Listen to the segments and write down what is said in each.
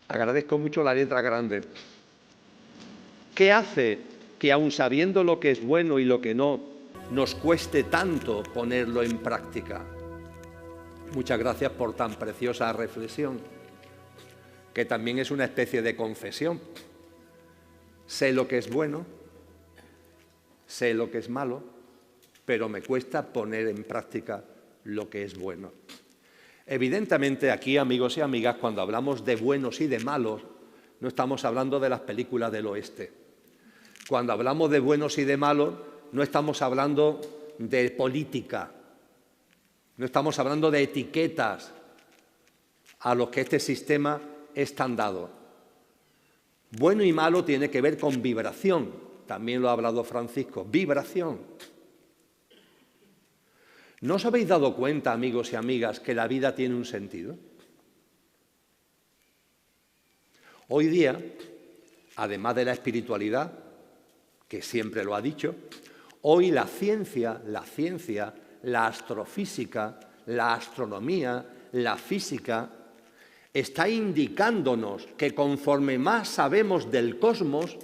Agradezco mucho la letra grande. ¿Qué hace que, aun sabiendo lo que es bueno y lo que no, nos cueste tanto ponerlo en práctica? Muchas gracias por tan preciosa reflexión, que también es una especie de confesión. Sé lo que es bueno, sé lo que es malo, pero me cuesta poner en práctica lo que es bueno. Evidentemente, aquí, amigos y amigas, cuando hablamos de buenos y de malos, no estamos hablando de las películas del oeste. Cuando hablamos de buenos y de malos, no estamos hablando de política, no estamos hablando de etiquetas a los que este sistema es tan dado. Bueno y malo tiene que ver con vibración, también lo ha hablado Francisco, vibración. ¿No os habéis dado cuenta, amigos y amigas, que la vida tiene un sentido? Hoy día, además de la espiritualidad, que siempre lo ha dicho, hoy la ciencia, la astrofísica, la astronomía, la física, está indicándonos que conforme más sabemos del cosmos,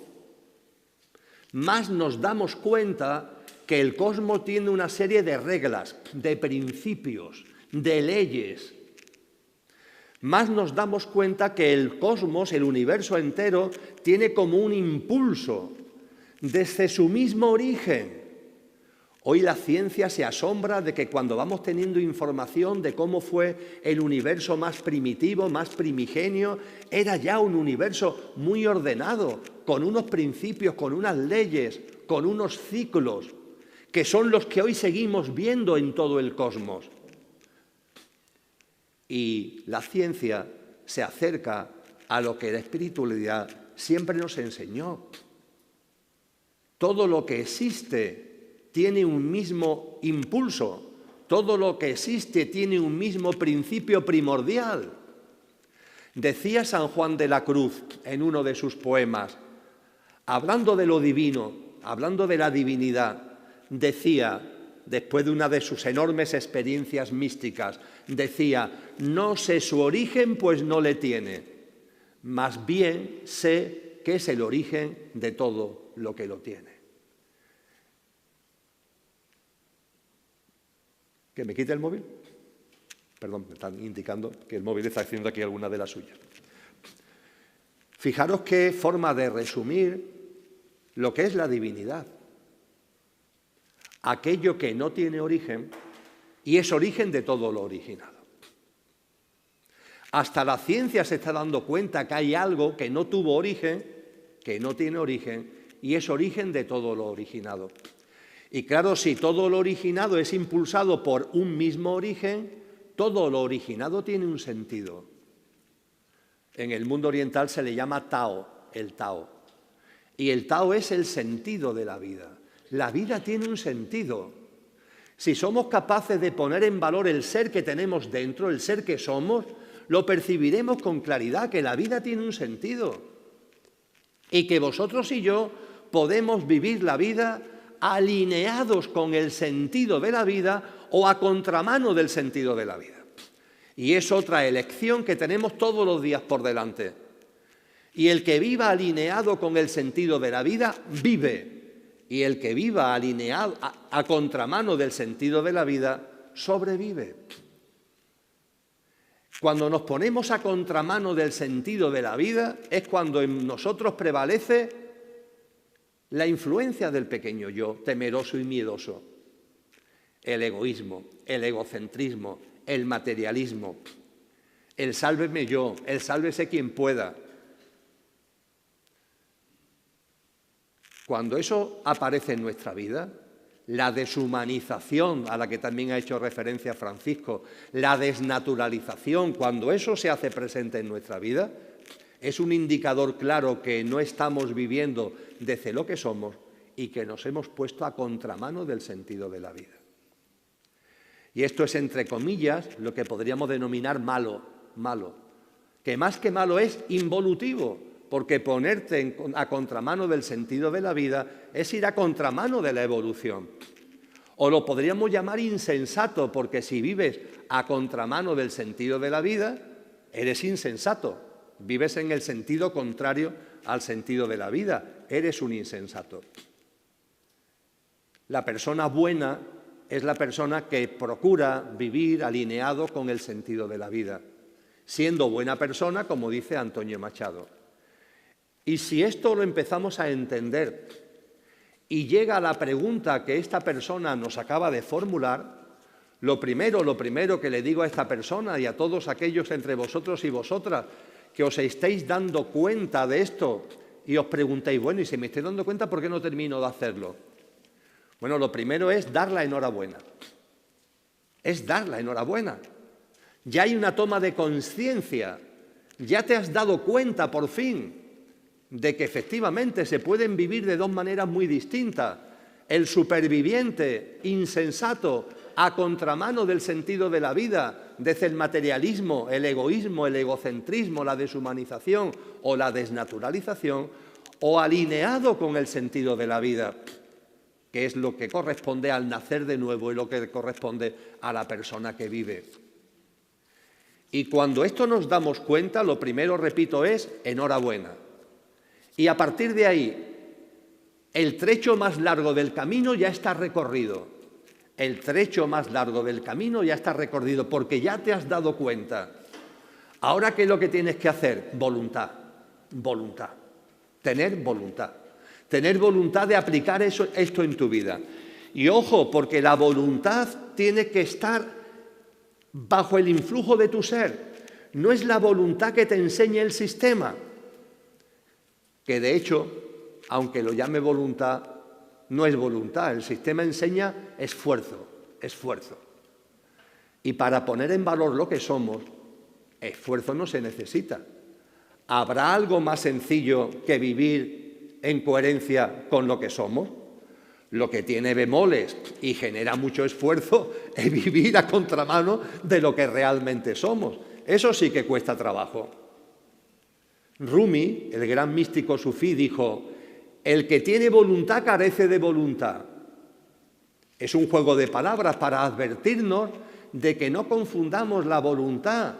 más nos damos cuenta que el cosmos tiene una serie de reglas, de principios, de leyes. Más nos damos cuenta que el cosmos, el universo entero, tiene como un impulso desde su mismo origen. Hoy la ciencia se asombra de que cuando vamos teniendo información de cómo fue el universo más primitivo, más primigenio, era ya un universo muy ordenado, con unos principios, con unas leyes, con unos ciclos, que son los que hoy seguimos viendo en todo el cosmos. Y la ciencia se acerca a lo que la espiritualidad siempre nos enseñó. Todo lo que existe tiene un mismo impulso, todo lo que existe tiene un mismo principio primordial. Decía San Juan de la Cruz en uno de sus poemas, hablando de lo divino, hablando de la divinidad, decía, después de una de sus enormes experiencias místicas, decía, no sé su origen, pues no le tiene, más bien sé que es el origen de todo lo que lo tiene. ¿Que me quite el móvil? Perdón, me están indicando que el móvil está haciendo aquí alguna de las suyas. Fijaros qué forma de resumir lo que es la divinidad. Aquello que no tiene origen y es origen de todo lo originado. Hasta la ciencia se está dando cuenta que hay algo que no tuvo origen, que no tiene origen y es origen de todo lo originado. Y claro, si todo lo originado es impulsado por un mismo origen, todo lo originado tiene un sentido. En el mundo oriental se le llama Tao, el Tao. Y el Tao es el sentido de la vida. La vida tiene un sentido. Si somos capaces de poner en valor el ser que tenemos dentro, el ser que somos, lo percibiremos con claridad, que la vida tiene un sentido. Y que vosotros y yo podemos vivir la vida alineados con el sentido de la vida o a contramano del sentido de la vida. Y es otra elección que tenemos todos los días por delante. Y el que viva alineado con el sentido de la vida, vive. Y el que viva alineado a contramano del sentido de la vida, sobrevive. Cuando nos ponemos a contramano del sentido de la vida, es cuando en nosotros prevalece la influencia del pequeño yo, temeroso y miedoso, el egoísmo, el egocentrismo, el materialismo, el sálveme yo, el sálvese quien pueda. Cuando eso aparece en nuestra vida, la deshumanización a la que también ha hecho referencia Francisco, la desnaturalización, cuando eso se hace presente en nuestra vida, es un indicador claro que no estamos viviendo desde lo que somos y que nos hemos puesto a contramano del sentido de la vida. Y esto es, entre comillas, lo que podríamos denominar malo, que más que malo es involutivo, porque ponerte a contramano del sentido de la vida es ir a contramano de la evolución. O lo podríamos llamar insensato, porque si vives a contramano del sentido de la vida, eres insensato. Vives en el sentido contrario al sentido de la vida. Eres un insensato. La persona buena es la persona que procura vivir alineado con el sentido de la vida, siendo buena persona, como dice Antonio Machado. Y si esto lo empezamos a entender y llega a la pregunta que esta persona nos acaba de formular, lo primero que le digo a esta persona y a todos aquellos entre vosotros y vosotras que os estéis dando cuenta de esto y os preguntáis, bueno, y si me estoy dando cuenta, ¿por qué no termino de hacerlo? Bueno, lo primero es dar la enhorabuena. Es dar la enhorabuena. Ya hay una toma de conciencia. Ya te has dado cuenta, por fin, de que efectivamente se pueden vivir de dos maneras muy distintas. El superviviente, insensato, a contramano del sentido de la vida, desde el materialismo, el egoísmo, el egocentrismo, la deshumanización o la desnaturalización, o alineado con el sentido de la vida, que es lo que corresponde al nacer de nuevo y lo que corresponde a la persona que vive. Y cuando esto nos damos cuenta, lo primero, repito, es enhorabuena. Y a partir de ahí, el trecho más largo del camino ya está recorrido. El trecho más largo del camino ya está recorrido porque ya te has dado cuenta. Ahora, ¿qué es lo que tienes que hacer? Voluntad, voluntad, tener voluntad. Tener voluntad de aplicar esto en tu vida. Y ojo, porque la voluntad tiene que estar bajo el influjo de tu ser. No es la voluntad que te enseña el sistema, que de hecho, aunque lo llame voluntad, no es voluntad. El sistema enseña esfuerzo, esfuerzo. Y para poner en valor lo que somos, esfuerzo no se necesita. ¿Habrá algo más sencillo que vivir en coherencia con lo que somos? Lo que tiene bemoles y genera mucho esfuerzo es vivir a contramano de lo que realmente somos. Eso sí que cuesta trabajo. Rumi, el gran místico sufí, dijo: el que tiene voluntad carece de voluntad. Es un juego de palabras para advertirnos de que no confundamos la voluntad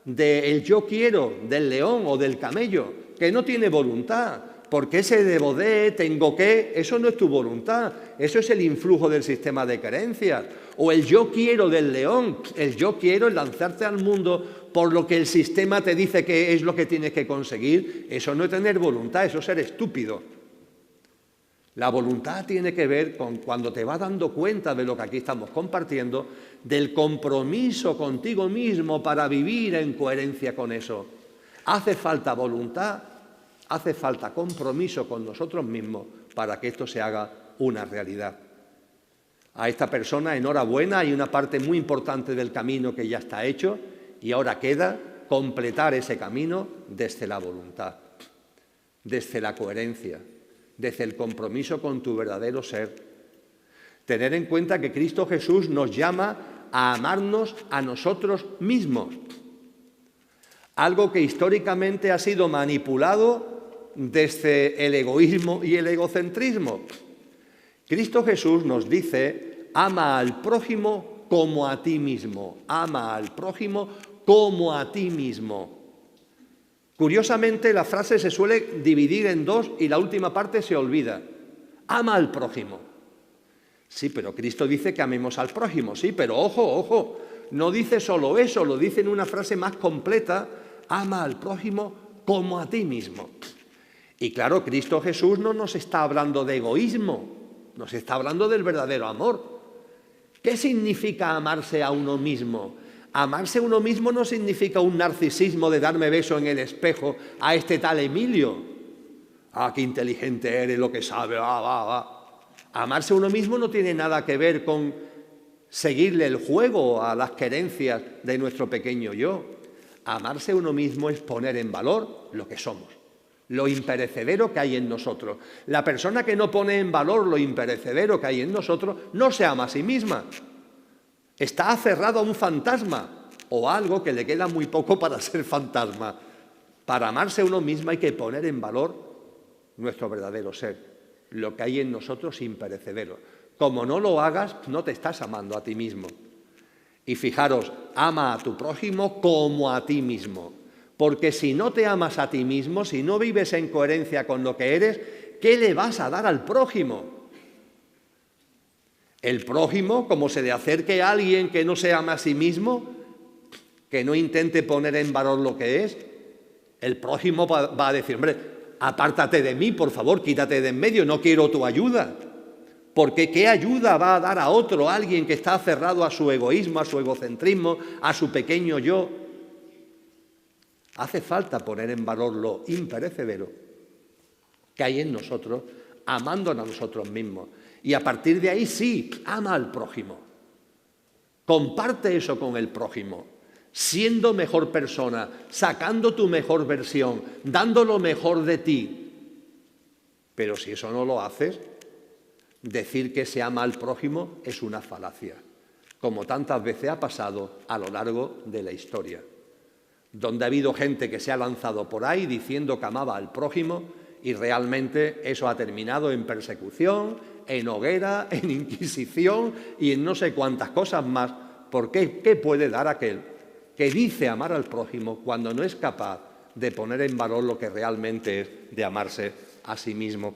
del yo quiero, del león o del camello, que no tiene voluntad. Porque ese debo de, tengo que, eso no es tu voluntad, eso es el influjo del sistema de creencias. O el yo quiero del león, el yo quiero es lanzarte al mundo por lo que el sistema te dice que es lo que tienes que conseguir. Eso no es tener voluntad, eso es ser estúpido. La voluntad tiene que ver con cuando te vas dando cuenta de lo que aquí estamos compartiendo, del compromiso contigo mismo para vivir en coherencia con eso. Hace falta voluntad. Hace falta compromiso con nosotros mismos para que esto se haga una realidad. A esta persona, enhorabuena, hay una parte muy importante del camino que ya está hecho y ahora queda completar ese camino desde la voluntad, desde la coherencia, desde el compromiso con tu verdadero ser. Tener en cuenta que Cristo Jesús nos llama a amarnos a nosotros mismos, algo que históricamente ha sido manipulado desde el egoísmo y el egocentrismo. Cristo Jesús nos dice: ama al prójimo como a ti mismo. Ama al prójimo como a ti mismo. Curiosamente, la frase se suele dividir en dos y la última parte se olvida. Ama al prójimo. Sí, pero Cristo dice que amemos al prójimo. Sí, pero ojo, ojo, no dice solo eso, lo dice en una frase más completa: ama al prójimo como a ti mismo. Y claro, Cristo Jesús no nos está hablando de egoísmo, nos está hablando del verdadero amor. ¿Qué significa amarse a uno mismo? Amarse a uno mismo no significa un narcisismo de darme beso en el espejo a este tal Emilio. Ah, qué inteligente eres, lo que sabe, Amarse a uno mismo no tiene nada que ver con seguirle el juego a las querencias de nuestro pequeño yo. Amarse a uno mismo es poner en valor lo que somos, lo imperecedero que hay en nosotros. La persona que no pone en valor lo imperecedero que hay en nosotros no se ama a sí misma. Está aferrado a un fantasma o a algo que le queda muy poco para ser fantasma. Para amarse a uno mismo hay que poner en valor nuestro verdadero ser, lo que hay en nosotros imperecedero. Como no lo hagas, no te estás amando a ti mismo. Y fijaros, ama a tu prójimo como a ti mismo. Porque si no te amas a ti mismo, si no vives en coherencia con lo que eres, ¿qué le vas a dar al prójimo? El prójimo, como se le acerque a alguien que no se ama a sí mismo, que no intente poner en valor lo que es, el prójimo va a decir, hombre, apártate de mí, por favor, quítate de en medio, no quiero tu ayuda. Porque ¿qué ayuda va a dar a otro, a alguien que está aferrado a su egoísmo, a su egocentrismo, a su pequeño yo? Hace falta poner en valor lo imperecedero que hay en nosotros, amándonos a nosotros mismos. Y a partir de ahí sí, ama al prójimo. Comparte eso con el prójimo, siendo mejor persona, sacando tu mejor versión, dando lo mejor de ti. Pero si eso no lo haces, decir que se ama al prójimo es una falacia, como tantas veces ha pasado a lo largo de la historia, donde ha habido gente que se ha lanzado por ahí diciendo que amaba al prójimo y realmente eso ha terminado en persecución, en hoguera, en inquisición y en no sé cuántas cosas más. ¿Por qué? ¿Qué puede dar aquel que dice amar al prójimo cuando no es capaz de poner en valor lo que realmente es de amarse a sí mismo?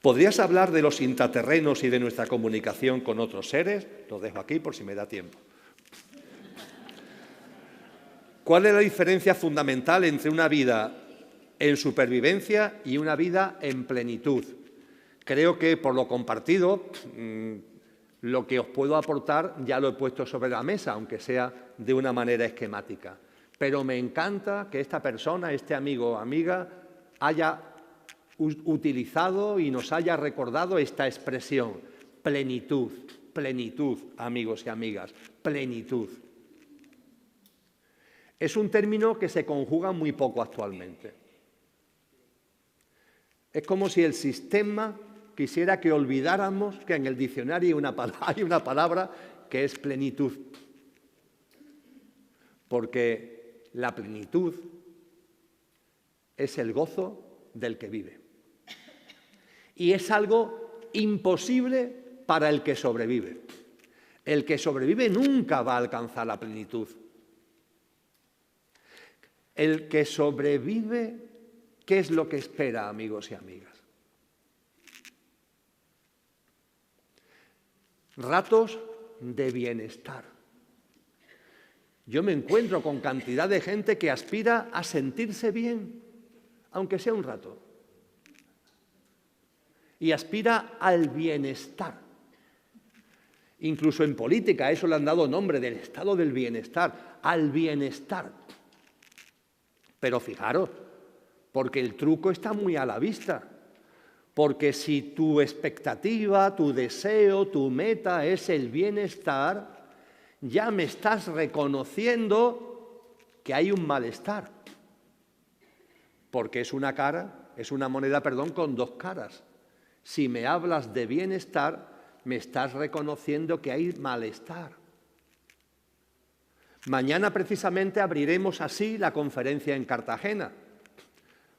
¿Podrías hablar de los intraterrenos y de nuestra comunicación con otros seres? Lo dejo aquí por si me da tiempo. ¿Cuál es la diferencia fundamental entre una vida en supervivencia y una vida en plenitud? Creo que por lo compartido, lo que os puedo aportar ya lo he puesto sobre la mesa, aunque sea de una manera esquemática. Pero me encanta que esta persona, este amigo o amiga, haya utilizado y nos haya recordado esta expresión, plenitud, plenitud, amigos y amigas, plenitud. Es un término que se conjuga muy poco actualmente. Es como si el sistema quisiera que olvidáramos que en el diccionario hay una palabra que es plenitud. Porque la plenitud es el gozo del que vive. Y es algo imposible para el que sobrevive. El que sobrevive nunca va a alcanzar la plenitud. El que sobrevive, ¿qué es lo que espera, amigos y amigas? Ratos de bienestar. Yo me encuentro con cantidad de gente que aspira a sentirse bien, aunque sea un rato. Y aspira al bienestar. Incluso en política, a eso le han dado nombre, del estado del bienestar, al bienestar. Pero fijaros, porque el truco está muy a la vista. Porque si tu expectativa, tu deseo, tu meta es el bienestar, ya me estás reconociendo que hay un malestar. Porque es una moneda, con dos caras. Si me hablas de bienestar, me estás reconociendo que hay malestar. Mañana precisamente abriremos así la conferencia en Cartagena,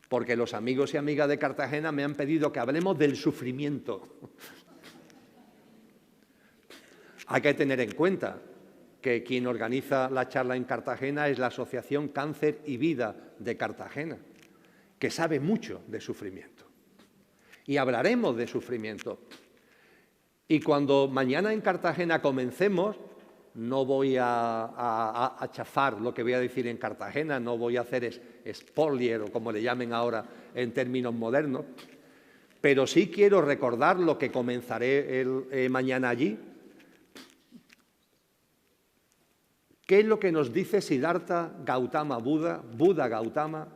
porque los amigos y amigas de Cartagena me han pedido que hablemos del sufrimiento. Hay que tener en cuenta que quien organiza la charla en Cartagena es la Asociación Cáncer y Vida de Cartagena, que sabe mucho de sufrimiento. Y hablaremos de sufrimiento. Y cuando mañana en Cartagena comencemos, no voy a chafar lo que voy a decir en Cartagena, no voy a hacer spoiler o como le llamen ahora en términos modernos, pero sí quiero recordar lo que comenzaré mañana allí. ¿Qué es lo que nos dice Siddhartha Gautama Buda, Buda Gautama,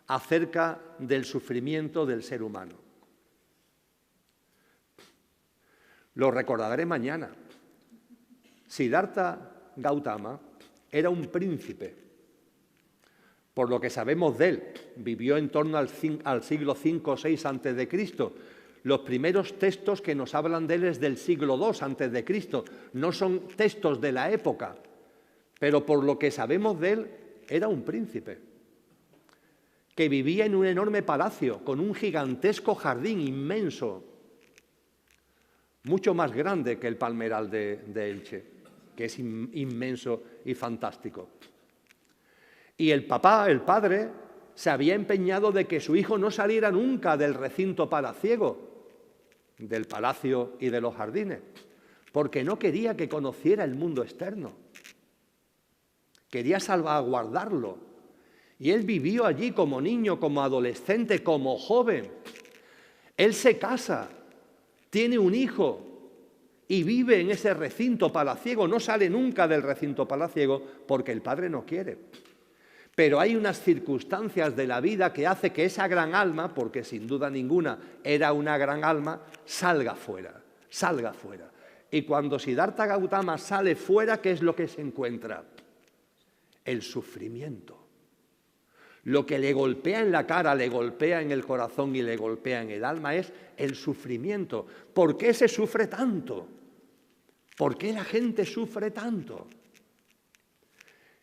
acerca del sufrimiento del ser humano? Lo recordaré mañana. Siddhartha Gautama era un príncipe. Por lo que sabemos de él, vivió en torno al siglo V o VI a.C. Los primeros textos que nos hablan de él es del siglo II a.C. No son textos de la época, pero por lo que sabemos de él, era un príncipe que vivía en un enorme palacio con un gigantesco jardín inmenso, mucho más grande que el Palmeral de Elche, que es inmenso y fantástico. Y el papá, el padre, se había empeñado de que su hijo no saliera nunca del recinto palaciego, del palacio y de los jardines, porque no quería que conociera el mundo externo. Quería salvaguardarlo. Y él vivió allí como niño, como adolescente, como joven. Él se casa, tiene un hijo y vive en ese recinto palaciego. No sale nunca del recinto palaciego porque el padre no quiere. Pero hay unas circunstancias de la vida que hace que esa gran alma, porque sin duda ninguna era una gran alma, salga fuera, salga fuera. Y cuando Siddhartha Gautama sale fuera, ¿qué es lo que se encuentra? El sufrimiento. Lo que le golpea en la cara, le golpea en el corazón y le golpea en el alma es el sufrimiento. ¿Por qué se sufre tanto? ¿Por qué la gente sufre tanto?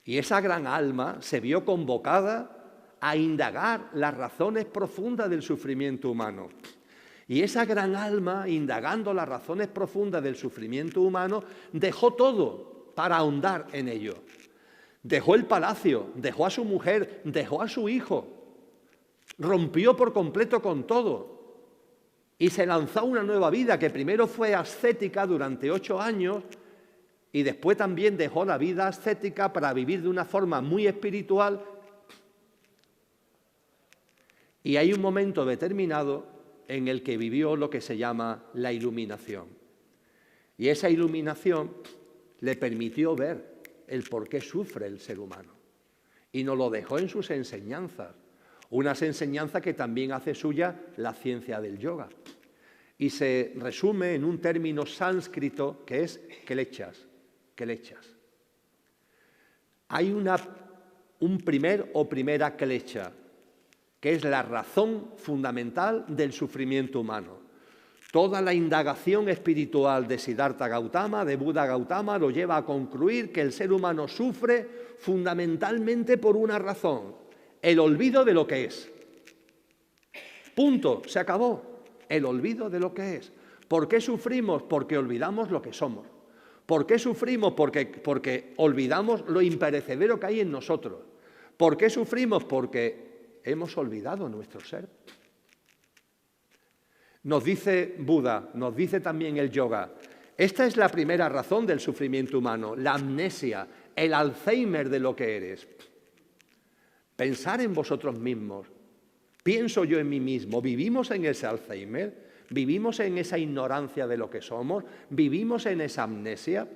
Y esa gran alma se vio convocada a indagar las razones profundas del sufrimiento humano. Y esa gran alma, indagando las razones profundas del sufrimiento humano, dejó todo para ahondar en ello. Dejó el palacio, dejó a su mujer, dejó a su hijo, rompió por completo con todo y se lanzó a una nueva vida que primero fue ascética durante 8 años y después también dejó la vida ascética para vivir de una forma muy espiritual. Y hay un momento determinado en el que vivió lo que se llama la iluminación. Y esa iluminación le permitió ver el por qué sufre el ser humano. Y nos lo dejó en sus enseñanzas, unas enseñanzas que también hace suya la ciencia del yoga. Y se resume en un término sánscrito que es klechas, klechas. Hay un primer o primera klecha, que es la razón fundamental del sufrimiento humano. Toda la indagación espiritual de Siddhartha Gautama, de Buda Gautama, lo lleva a concluir que el ser humano sufre fundamentalmente por una razón, el olvido de lo que es. Punto, se acabó. El olvido de lo que es. ¿Por qué sufrimos? Porque olvidamos lo que somos. ¿Por qué sufrimos? Porque olvidamos lo imperecedero que hay en nosotros. ¿Por qué sufrimos? Porque hemos olvidado nuestro ser. Nos dice Buda, nos dice también el yoga, esta es la primera razón del sufrimiento humano, la amnesia, el Alzheimer de lo que eres. Pensar en vosotros mismos, pienso yo en mí mismo, vivimos en ese Alzheimer, vivimos en esa ignorancia de lo que somos, vivimos en esa amnesia.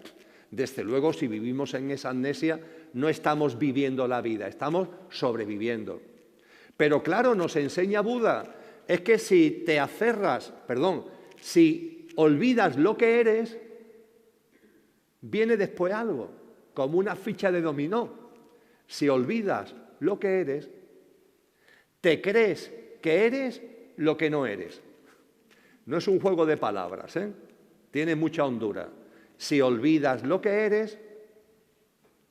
Desde luego, si vivimos en esa amnesia, no estamos viviendo la vida, estamos sobreviviendo. Pero claro, nos enseña Buda, es que si te aferras, si olvidas lo que eres, viene después algo, como una ficha de dominó. Si olvidas lo que eres, te crees que eres lo que no eres. No es un juego de palabras, ¿eh? Tiene mucha hondura. Si olvidas lo que eres,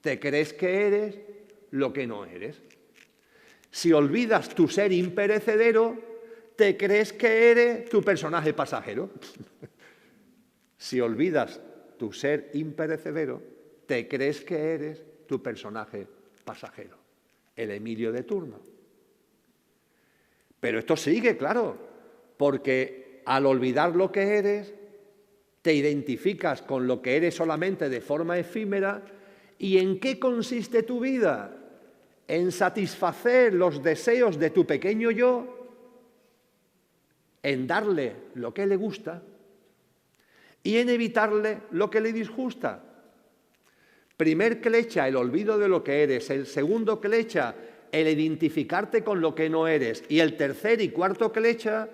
te crees que eres lo que no eres. Si olvidas tu ser imperecedero, te crees que eres tu personaje pasajero. Si olvidas tu ser imperecedero, te crees que eres tu personaje pasajero, el Emilio de turno. Pero esto sigue, claro, porque al olvidar lo que eres, te identificas con lo que eres solamente de forma efímera. ¿Y en qué consiste tu vida? En satisfacer los deseos de tu pequeño yo, en darle lo que le gusta y en evitarle lo que le disgusta. Primer klecha, el olvido de lo que eres. El segundo klecha, el identificarte con lo que no eres. Y el tercer y cuarto klecha,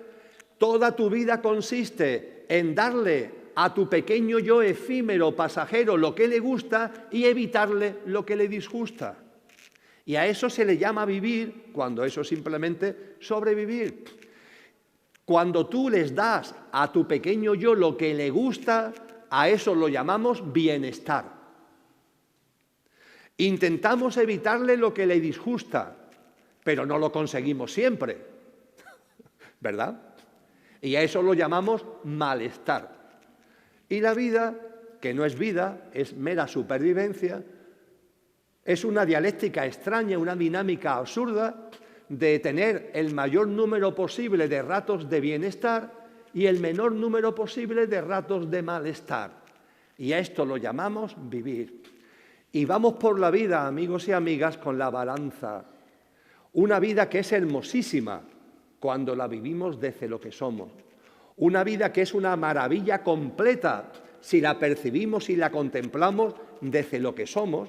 toda tu vida consiste en darle a tu pequeño yo efímero, pasajero, lo que le gusta y evitarle lo que le disgusta. Y a eso se le llama vivir, cuando eso es simplemente sobrevivir. Cuando tú les das a tu pequeño yo lo que le gusta, a eso lo llamamos bienestar. Intentamos evitarle lo que le disgusta, pero no lo conseguimos siempre, ¿verdad? Y a eso lo llamamos malestar. Y la vida, que no es vida, es mera supervivencia, Es una dialéctica extraña, una dinámica absurda de tener el mayor número posible de ratos de bienestar y el menor número posible de ratos de malestar. Y a esto lo llamamos vivir. Y vamos por la vida, amigos y amigas, con la balanza. Una vida que es hermosísima cuando la vivimos desde lo que somos. Una vida que es una maravilla completa si la percibimos y la contemplamos desde lo que somos,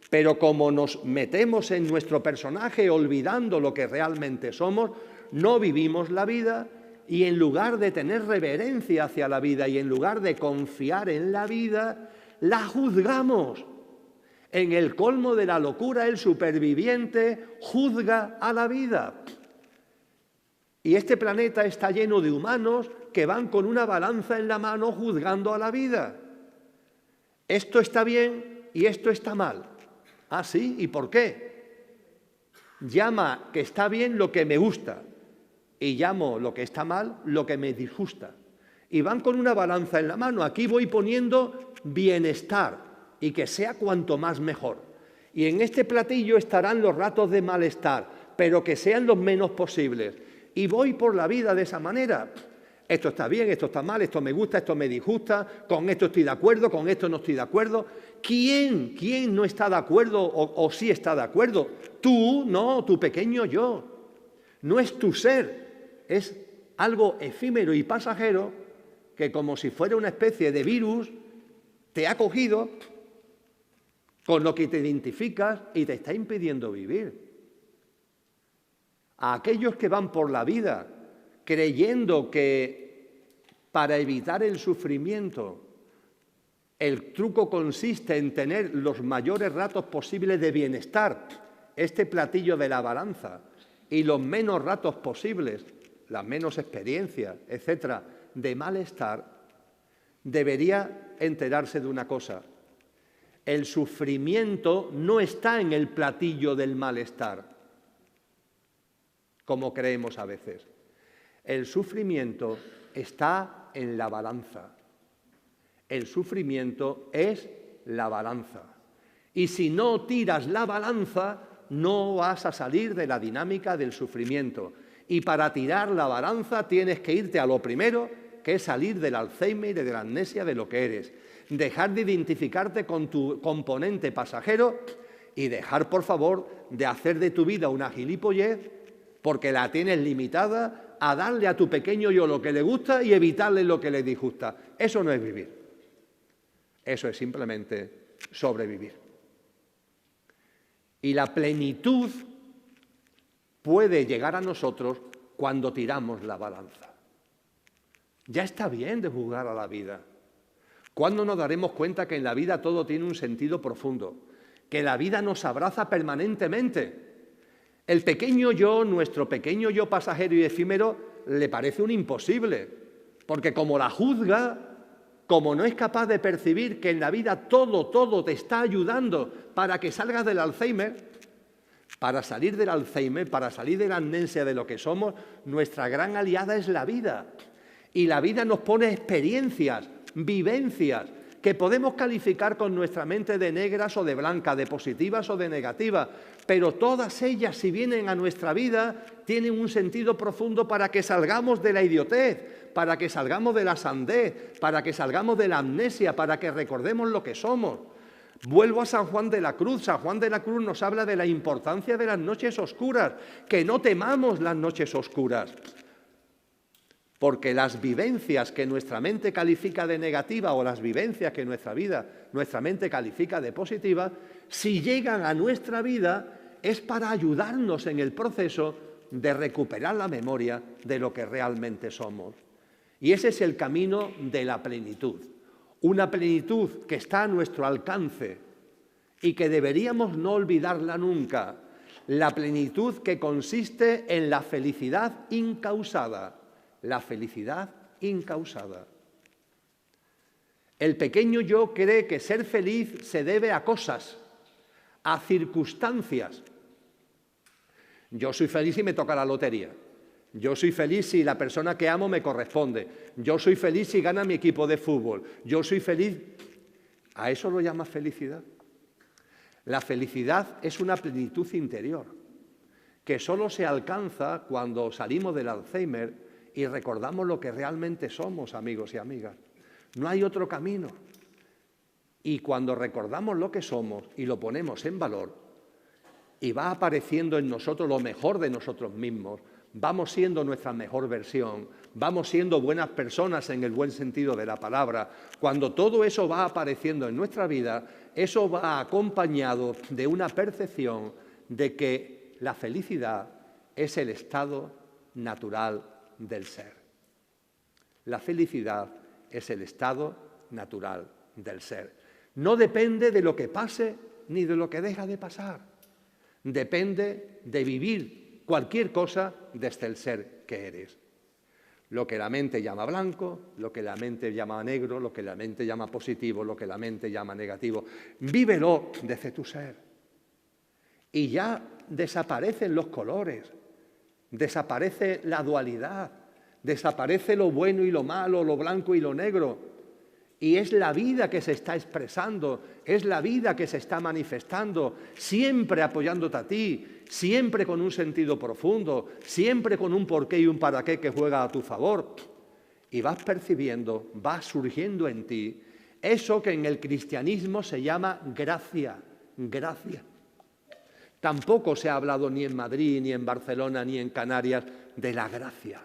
pero como nos metemos en nuestro personaje olvidando lo que realmente somos, no vivimos la vida y en lugar de tener reverencia hacia la vida y en lugar de confiar en la vida, la juzgamos. En el colmo de la locura, el superviviente juzga a la vida. Y este planeta está lleno de humanos que van con una balanza en la mano juzgando a la vida. Esto está bien y esto está mal. ¿Ah, sí? ¿Y por qué? Llama que está bien lo que me gusta y llamo lo que está mal lo que me disgusta. Y van con una balanza en la mano. Aquí voy poniendo bienestar y que sea cuanto más mejor. Y en este platillo estarán los ratos de malestar, pero que sean los menos posibles. Y voy por la vida de esa manera. Esto está bien, esto está mal, esto me gusta, esto me disgusta, con esto estoy de acuerdo, con esto no estoy de acuerdo. ¿Quién no está de acuerdo o sí está de acuerdo? Tú, no, tu pequeño yo. No es tu ser, es algo efímero y pasajero que como si fuera una especie de virus te ha cogido con lo que te identificas y te está impidiendo vivir. A aquellos que van por la vida creyendo que para evitar el sufrimiento el truco consiste en tener los mayores ratos posibles de bienestar, este platillo de la balanza, y los menos ratos posibles, las menos experiencias, etcétera, de malestar, debería enterarse de una cosa. El sufrimiento no está en el platillo del malestar, como creemos a veces. El sufrimiento está en la balanza. El sufrimiento es la balanza. Y si no tiras la balanza, no vas a salir de la dinámica del sufrimiento. Y para tirar la balanza tienes que irte a lo primero, que es salir del Alzheimer y de la amnesia de lo que eres. Dejar de identificarte con tu componente pasajero y dejar, por favor, de hacer de tu vida una gilipollez porque la tienes limitada a darle a tu pequeño yo lo que le gusta y evitarle lo que le disgusta. Eso no es vivir. Eso es simplemente sobrevivir. Y la plenitud puede llegar a nosotros cuando tiramos la balanza. Ya está bien de juzgar a la vida. ¿Cuándo nos daremos cuenta que en la vida todo tiene un sentido profundo? Que la vida nos abraza permanentemente. El pequeño yo, nuestro pequeño yo pasajero y efímero, le parece un imposible, porque como la juzga, como no es capaz de percibir que en la vida todo te está ayudando para que salgas del Alzheimer, para salir del Alzheimer, para salir de la amnesia de lo que somos, nuestra gran aliada es la vida. Y la vida nos pone experiencias, vivencias, que podemos calificar con nuestra mente de negras o de blancas, de positivas o de negativas, pero todas ellas, si vienen a nuestra vida, tienen un sentido profundo para que salgamos de la idiotez, para que salgamos de la sandez, para que salgamos de la amnesia, para que recordemos lo que somos. Vuelvo a San Juan de la Cruz. San Juan de la Cruz nos habla de la importancia de las noches oscuras, que no temamos las noches oscuras. Porque las vivencias que nuestra mente califica de negativa o las vivencias que nuestra mente califica de positiva, si llegan a nuestra vida es para ayudarnos en el proceso de recuperar la memoria de lo que realmente somos. Y ese es el camino de la plenitud. Una plenitud que está a nuestro alcance y que deberíamos no olvidarla nunca. La plenitud que consiste en la felicidad incausada. La felicidad incausada. El pequeño yo cree que ser feliz se debe a cosas, a circunstancias. Yo soy feliz si me toca la lotería. Yo soy feliz si la persona que amo me corresponde. Yo soy feliz si gana mi equipo de fútbol. Yo soy feliz. ¿A eso lo llamas felicidad? La felicidad es una plenitud interior que solo se alcanza cuando salimos del Alzheimer y recordamos lo que realmente somos, amigos y amigas. No hay otro camino. Y cuando recordamos lo que somos y lo ponemos en valor, y va apareciendo en nosotros lo mejor de nosotros mismos, vamos siendo nuestra mejor versión, vamos siendo buenas personas en el buen sentido de la palabra. Cuando todo eso va apareciendo en nuestra vida, eso va acompañado de una percepción de que la felicidad es el estado natural del ser. La felicidad es el estado natural del ser. No depende de lo que pase ni de lo que deja de pasar. Depende de vivir cualquier cosa desde el ser que eres. Lo que la mente llama blanco, lo que la mente llama negro, lo que la mente llama positivo, lo que la mente llama negativo. Vívelo desde tu ser. Y ya desaparecen los colores, desaparece la dualidad, desaparece lo bueno y lo malo, lo blanco y lo negro. Y es la vida que se está expresando, es la vida que se está manifestando, siempre apoyándote a ti, siempre con un sentido profundo, siempre con un porqué y un para qué que juega a tu favor. Y vas percibiendo, va surgiendo en ti eso que en el cristianismo se llama gracia, gracia. Tampoco se ha hablado ni en Madrid, ni en Barcelona, ni en Canarias de la gracia.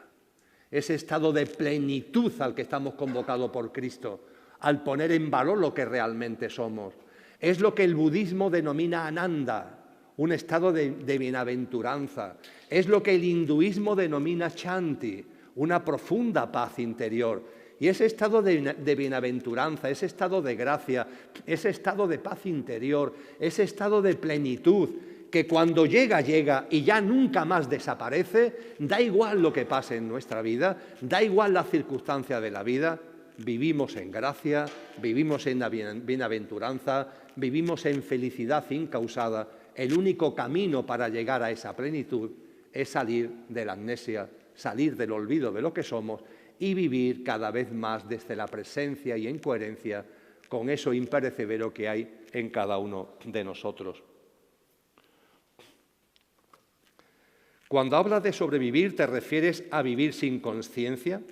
Ese estado de plenitud al que estamos convocados por Cristo, al poner en valor lo que realmente somos. Es lo que el budismo denomina Ananda, un estado de bienaventuranza. Es lo que el hinduismo denomina Shanti, una profunda paz interior. Y ese estado de bienaventuranza, ese estado de gracia, ese estado de paz interior, ese estado de plenitud, que cuando llega, llega y ya nunca más desaparece, da igual lo que pase en nuestra vida, da igual la circunstancia de la vida, vivimos en gracia, vivimos en la bienaventuranza, vivimos en felicidad incausada. El único camino para llegar a esa plenitud es salir de la amnesia, salir del olvido de lo que somos y vivir cada vez más desde la presencia y en coherencia con eso imperecedero que hay en cada uno de nosotros. Cuando hablas de sobrevivir, ¿te refieres a vivir sin conciencia?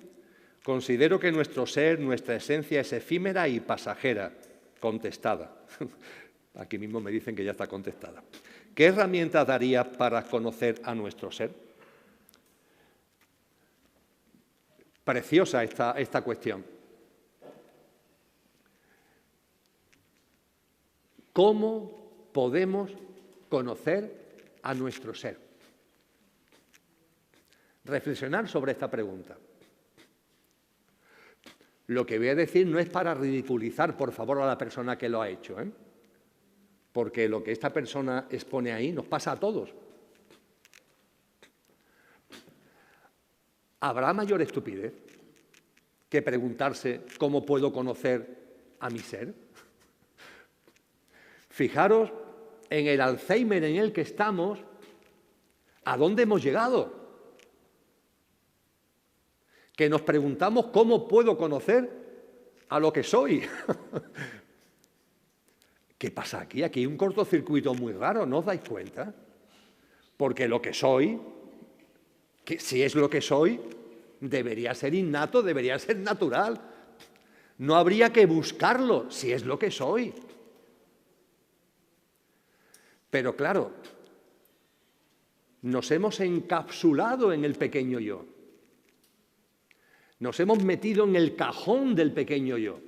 Considero que nuestro ser, nuestra esencia es efímera y pasajera. Contestada. Aquí mismo me dicen que ya está contestada. ¿Qué herramientas darías para conocer a nuestro ser? Preciosa esta cuestión. ¿Cómo podemos conocer a nuestro ser? Reflexionar sobre esta pregunta. Lo que voy a decir no es para ridiculizar, por favor, a la persona que lo ha hecho, porque lo que esta persona expone ahí nos pasa a todos. ¿Habrá mayor estupidez que preguntarse cómo puedo conocer a mi ser? Fijaros en el Alzheimer en el que estamos, ¿a dónde hemos llegado? Que nos preguntamos cómo puedo conocer a lo que soy. ¿Qué pasa aquí? Aquí hay un cortocircuito muy raro, ¿no os dais cuenta? Porque lo que soy, que si es lo que soy, debería ser innato, debería ser natural. No habría que buscarlo si es lo que soy. Pero claro, nos hemos encapsulado en el pequeño yo. Nos hemos metido en el cajón del pequeño yo.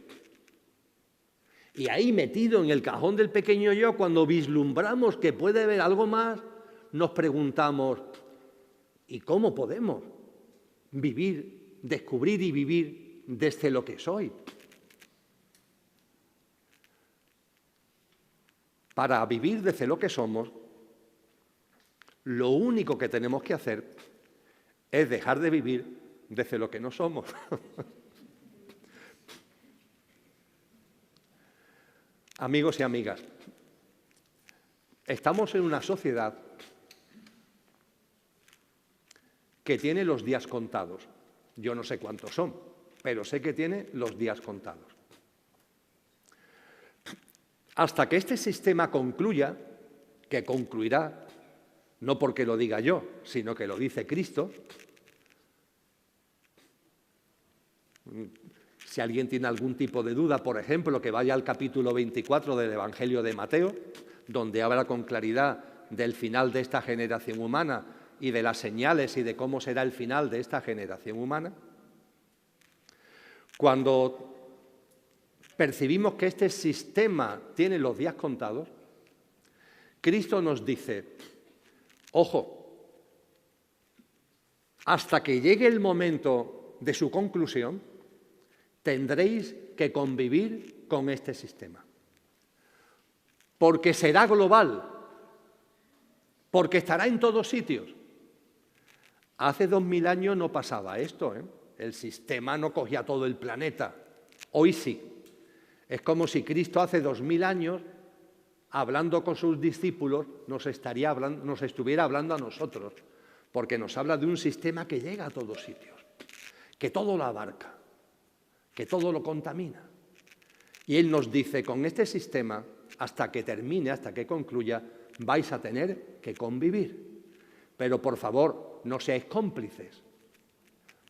Y ahí metido en el cajón del pequeño yo, cuando vislumbramos que puede haber algo más, nos preguntamos, ¿y cómo podemos vivir, descubrir y vivir desde lo que soy? Para vivir desde lo que somos, lo único que tenemos que hacer es dejar de vivir desde lo que no somos. Amigos y amigas, estamos en una sociedad que tiene los días contados. Yo no sé cuántos son, pero sé que tiene los días contados. hasta que este sistema concluya, que concluirá, no porque lo diga yo, sino que lo dice Cristo. Si alguien tiene algún tipo de duda, por ejemplo, que vaya al capítulo 24 del Evangelio de Mateo, donde habla con claridad del final de esta generación humana y de las señales y de cómo será el final de esta generación humana. Cuando percibimos que este sistema tiene los días contados, Cristo nos dice, ojo, hasta que llegue el momento de su conclusión, tendréis que convivir con este sistema. Porque será global, porque estará en todos sitios. Hace 2000 años no pasaba esto, ¿eh? El sistema no cogía todo el planeta. Hoy sí. Es como si Cristo hace 2000 años, hablando con sus discípulos, nos estuviera hablando a nosotros, porque nos habla de un sistema que llega a todos sitios, que todo lo abarca, que todo lo contamina. Y Él nos dice, con este sistema, hasta que termine, hasta que concluya, vais a tener que convivir. Pero, por favor, no seáis cómplices,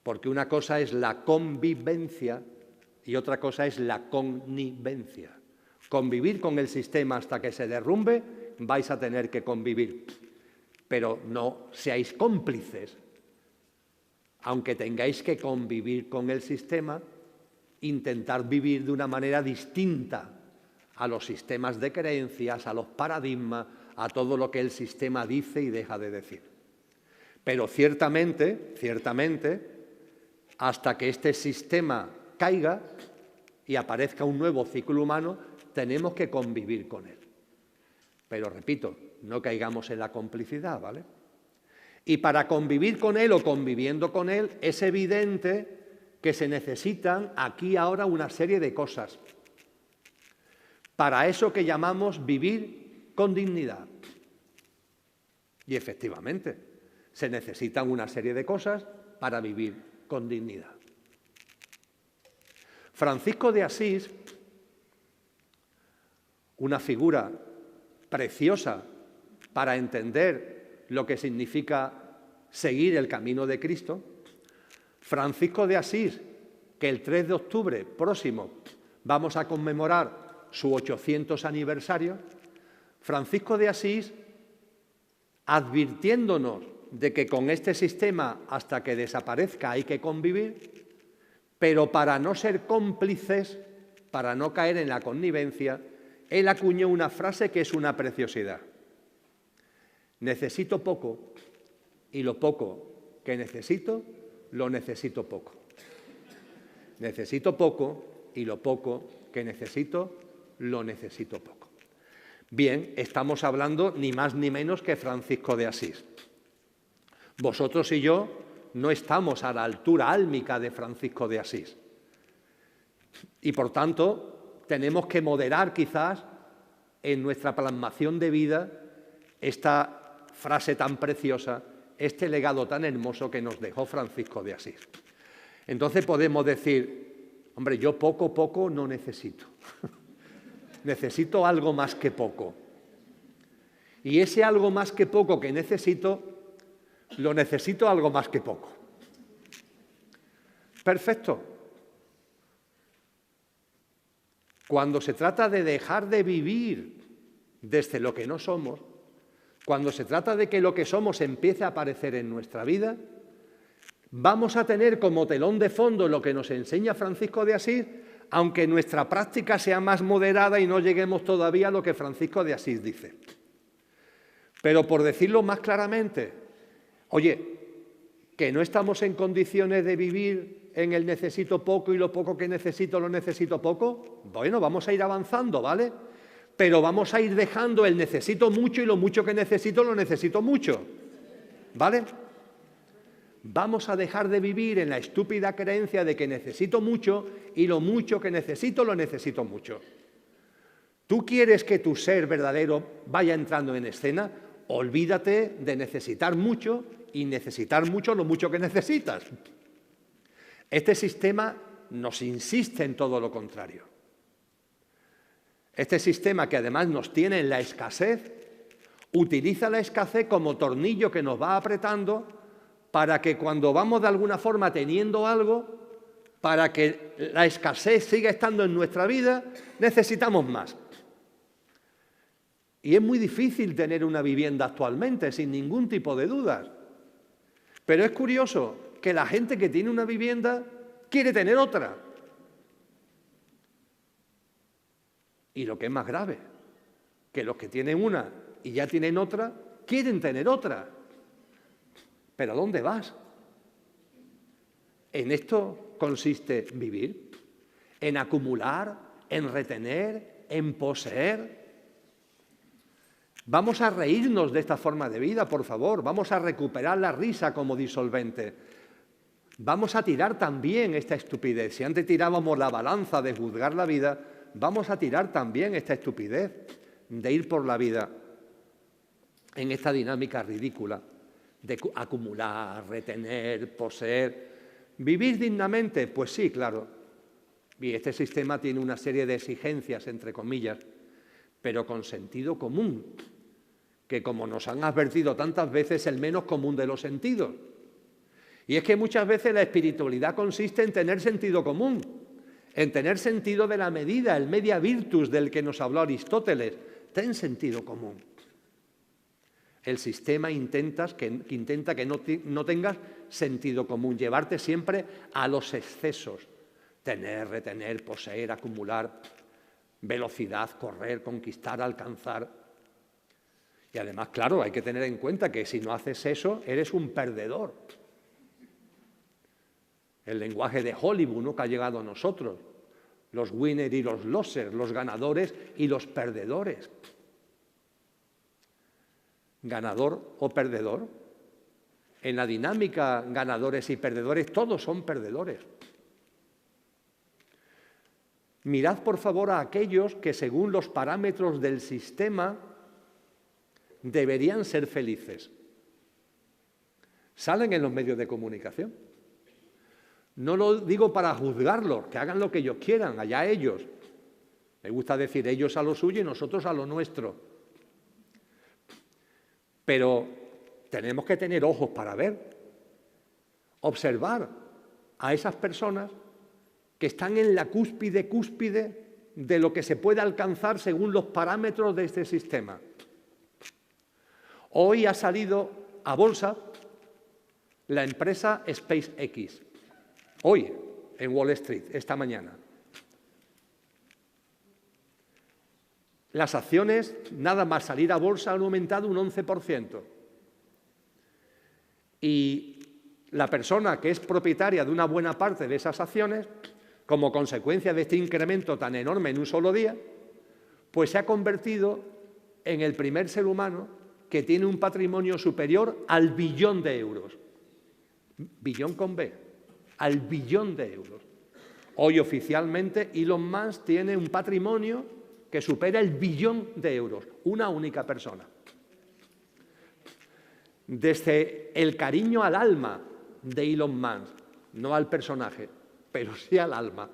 porque una cosa es la convivencia y otra cosa es la connivencia. Convivir con el sistema hasta que se derrumbe, vais a tener que convivir. Pero no seáis cómplices. Aunque tengáis que convivir con el sistema, intentar vivir de una manera distinta a los sistemas de creencias, a los paradigmas, a todo lo que el sistema dice y deja de decir. Pero ciertamente, hasta que este sistema caiga y aparezca un nuevo ciclo humano, tenemos que convivir con él. Pero repito, no caigamos en la complicidad, ¿vale? Y para convivir con él o conviviendo con él, es evidente que se necesitan aquí ahora una serie de cosas. Para eso que llamamos vivir con dignidad. Y efectivamente, se necesitan una serie de cosas para vivir con dignidad. Francisco de Asís, una figura preciosa para entender lo que significa seguir el camino de Cristo, Francisco de Asís, que el 3 de octubre próximo vamos a conmemorar su 800 aniversario, Francisco de Asís, advirtiéndonos de que con este sistema hasta que desaparezca hay que convivir, pero para no ser cómplices, para no caer en la connivencia, él acuñó una frase que es una preciosidad. Necesito poco y lo poco que necesito, lo necesito poco. Necesito poco y lo poco que necesito, lo necesito poco. Bien, estamos hablando ni más ni menos que Francisco de Asís. Vosotros y yo no estamos a la altura álmica de Francisco de Asís. Y por tanto, tenemos que moderar quizás en nuestra plasmación de vida esta frase tan preciosa, este legado tan hermoso que nos dejó Francisco de Asís. Entonces podemos decir, hombre, yo poco no necesito. Necesito algo más que poco. Y ese algo más que poco que necesito, lo necesito algo más que poco. Perfecto. Cuando se trata de dejar de vivir desde lo que no somos, cuando se trata de que lo que somos empiece a aparecer en nuestra vida, vamos a tener como telón de fondo lo que nos enseña Francisco de Asís, aunque nuestra práctica sea más moderada y no lleguemos todavía a lo que Francisco de Asís dice. Pero por decirlo más claramente, oye, que no estamos en condiciones de vivir en el necesito poco y lo poco que necesito lo necesito poco, bueno, vamos a ir avanzando, ¿vale? Pero vamos a ir dejando el necesito mucho y lo mucho que necesito lo necesito mucho, ¿vale? Vamos a dejar de vivir en la estúpida creencia de que necesito mucho y lo mucho que necesito lo necesito mucho. ¿Tú quieres que tu ser verdadero vaya entrando en escena? Olvídate de necesitar mucho y necesitar mucho lo mucho que necesitas. Este sistema nos insiste en todo lo contrario. Este sistema, que además nos tiene en la escasez, utiliza la escasez como tornillo que nos va apretando para que cuando vamos de alguna forma teniendo algo, para que la escasez siga estando en nuestra vida, necesitamos más. Y es muy difícil tener una vivienda actualmente, sin ningún tipo de dudas. Pero es curioso que la gente que tiene una vivienda quiere tener otra. Y lo que es más grave, que los que tienen una y ya tienen otra, quieren tener otra. ¿Pero a dónde vas? En esto consiste vivir, en acumular, en retener, en poseer. Vamos a reírnos de esta forma de vida, por favor. Vamos a recuperar la risa como disolvente. Vamos a tirar también esta estupidez. Si antes tirábamos la balanza de juzgar la vida, vamos a tirar también esta estupidez de ir por la vida en esta dinámica ridícula de acumular, retener, poseer. ¿Vivir dignamente? Pues sí, claro. Y este sistema tiene una serie de exigencias, entre comillas, pero con sentido común, que como nos han advertido tantas veces, es el menos común de los sentidos. Y es que muchas veces la espiritualidad consiste en tener sentido común, en tener sentido de la medida, el media virtus del que nos habló Aristóteles. Ten sentido común. El sistema intenta que no tengas sentido común, llevarte siempre a los excesos. Tener, retener, poseer, acumular, velocidad, correr, conquistar, alcanzar. Y además, claro, hay que tener en cuenta que si no haces eso, eres un perdedor. El lenguaje de Hollywood, ¿no?, que ha llegado a nosotros. Los winners y los losers, los ganadores y los perdedores. Ganador o perdedor. En la dinámica ganadores y perdedores, todos son perdedores. Mirad, por favor, a aquellos que, según los parámetros del sistema, deberían ser felices. Salen en los medios de comunicación. No lo digo para juzgarlos, que hagan lo que ellos quieran, allá ellos. Me gusta decir ellos a lo suyo y nosotros a lo nuestro. Pero tenemos que tener ojos para ver, observar a esas personas que están en la cúspide de lo que se puede alcanzar según los parámetros de este sistema. Hoy ha salido a bolsa la empresa SpaceX. Hoy, en Wall Street, esta mañana. Las acciones, nada más salir a bolsa, han aumentado un 11%. Y la persona que es propietaria de una buena parte de esas acciones, como consecuencia de este incremento tan enorme en un solo día, pues se ha convertido en el primer ser humano que tiene un patrimonio superior al billón de euros. Billón con B, al billón de euros. Hoy oficialmente Elon Musk tiene un patrimonio que supera el billón de euros, una única persona. Desde el cariño al alma de Elon Musk, no al personaje, pero sí al alma.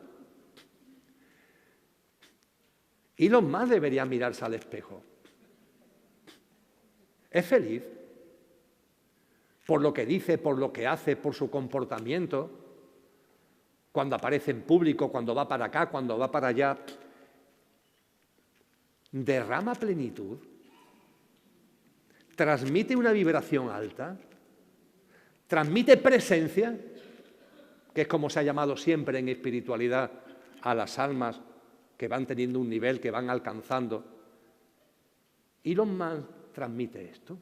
Elon Musk debería mirarse al espejo. ¿Es feliz? Por lo que dice, por lo que hace, por su comportamiento, cuando aparece en público, cuando va para acá, cuando va para allá. ¿Derrama plenitud? ¿Transmite una vibración alta? ¿Transmite presencia? Que es como se ha llamado siempre en espiritualidad a las almas que van teniendo un nivel, que van alcanzando. Elon Musk transmite esto.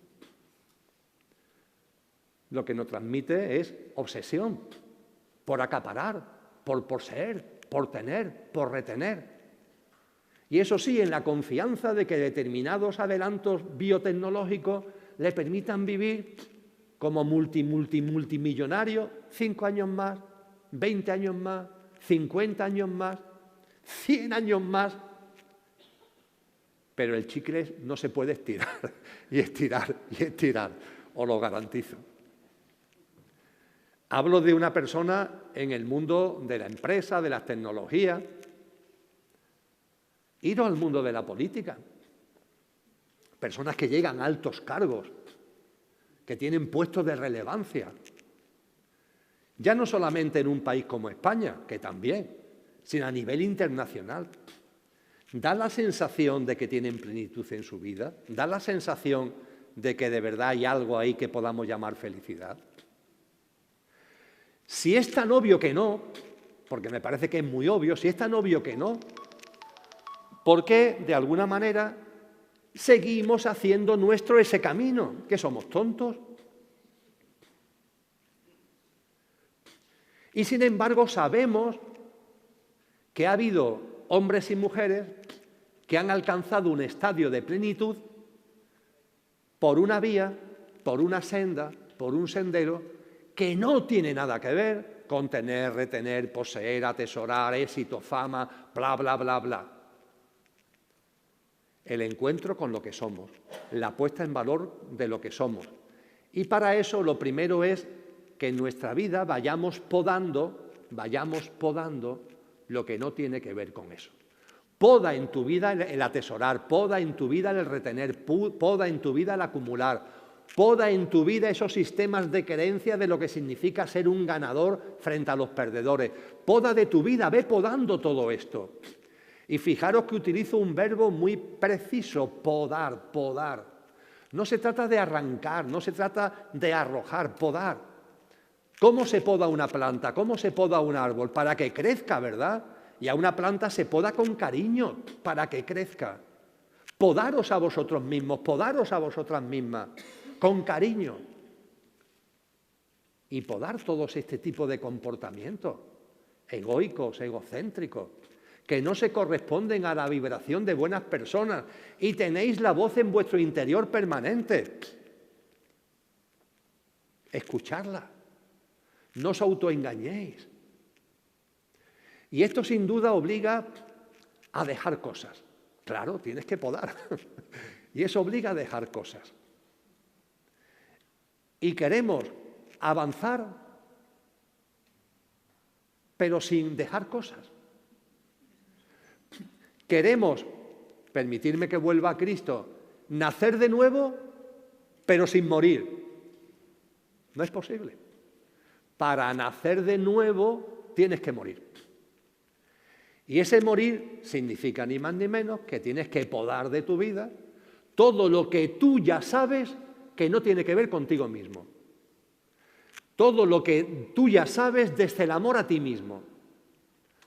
Lo que no transmite es obsesión por acaparar, por poseer, por tener, por retener. Y eso sí, en la confianza de que determinados adelantos biotecnológicos le permitan vivir como multimillonario 5 años más, 20 años más, 50 años más, 100 años más. Pero el chicle no se puede estirar y estirar y estirar, os lo garantizo. Hablo de una persona en el mundo de la empresa, de las tecnologías, Iros al mundo de la política. Personas que llegan a altos cargos, que tienen puestos de relevancia. Ya no solamente en un país como España, que también, sino a nivel internacional. Da la sensación de que tienen plenitud en su vida, da la sensación de que de verdad hay algo ahí que podamos llamar felicidad. Si es tan obvio que no, porque me parece que es muy obvio, si es tan obvio que no, ¿por qué de alguna manera seguimos haciendo nuestro ese camino? ¿Que somos tontos? Y sin embargo sabemos que ha habido hombres y mujeres que han alcanzado un estadio de plenitud por una vía, por una senda, por un sendero que no tiene nada que ver con tener, retener, poseer, atesorar, éxito, fama, bla, bla, bla, bla. El encuentro con lo que somos, la puesta en valor de lo que somos. Y para eso lo primero es que en nuestra vida vayamos podando lo que no tiene que ver con eso. Poda en tu vida el atesorar, poda en tu vida el retener, poda en tu vida el acumular, poda en tu vida esos sistemas de creencia de lo que significa ser un ganador frente a los perdedores. Poda de tu vida, ve podando todo esto. Y fijaros que utilizo un verbo muy preciso, podar, podar. No se trata de arrancar, no se trata de arrojar, podar. ¿Cómo se poda una planta? ¿Cómo se poda un árbol? Para que crezca, ¿verdad? Y a una planta se poda con cariño para que crezca. Podaros a vosotros mismos, podaros a vosotras mismas, con cariño. Y podar todos este tipo de comportamientos, egoicos, egocéntricos, que no se corresponden a la vibración de buenas personas y tenéis la voz en vuestro interior permanente. Escucharla. No os autoengañéis. Y esto sin duda obliga a dejar cosas. Claro, tienes que podar. Y eso obliga a dejar cosas. Y queremos avanzar, pero sin dejar cosas. Queremos, permitirme que vuelva a Cristo, nacer de nuevo, pero sin morir. No es posible. Para nacer de nuevo tienes que morir. Y ese morir significa ni más ni menos que tienes que podar de tu vida todo lo que tú ya sabes que no tiene que ver contigo mismo. Todo lo que tú ya sabes desde el amor a ti mismo.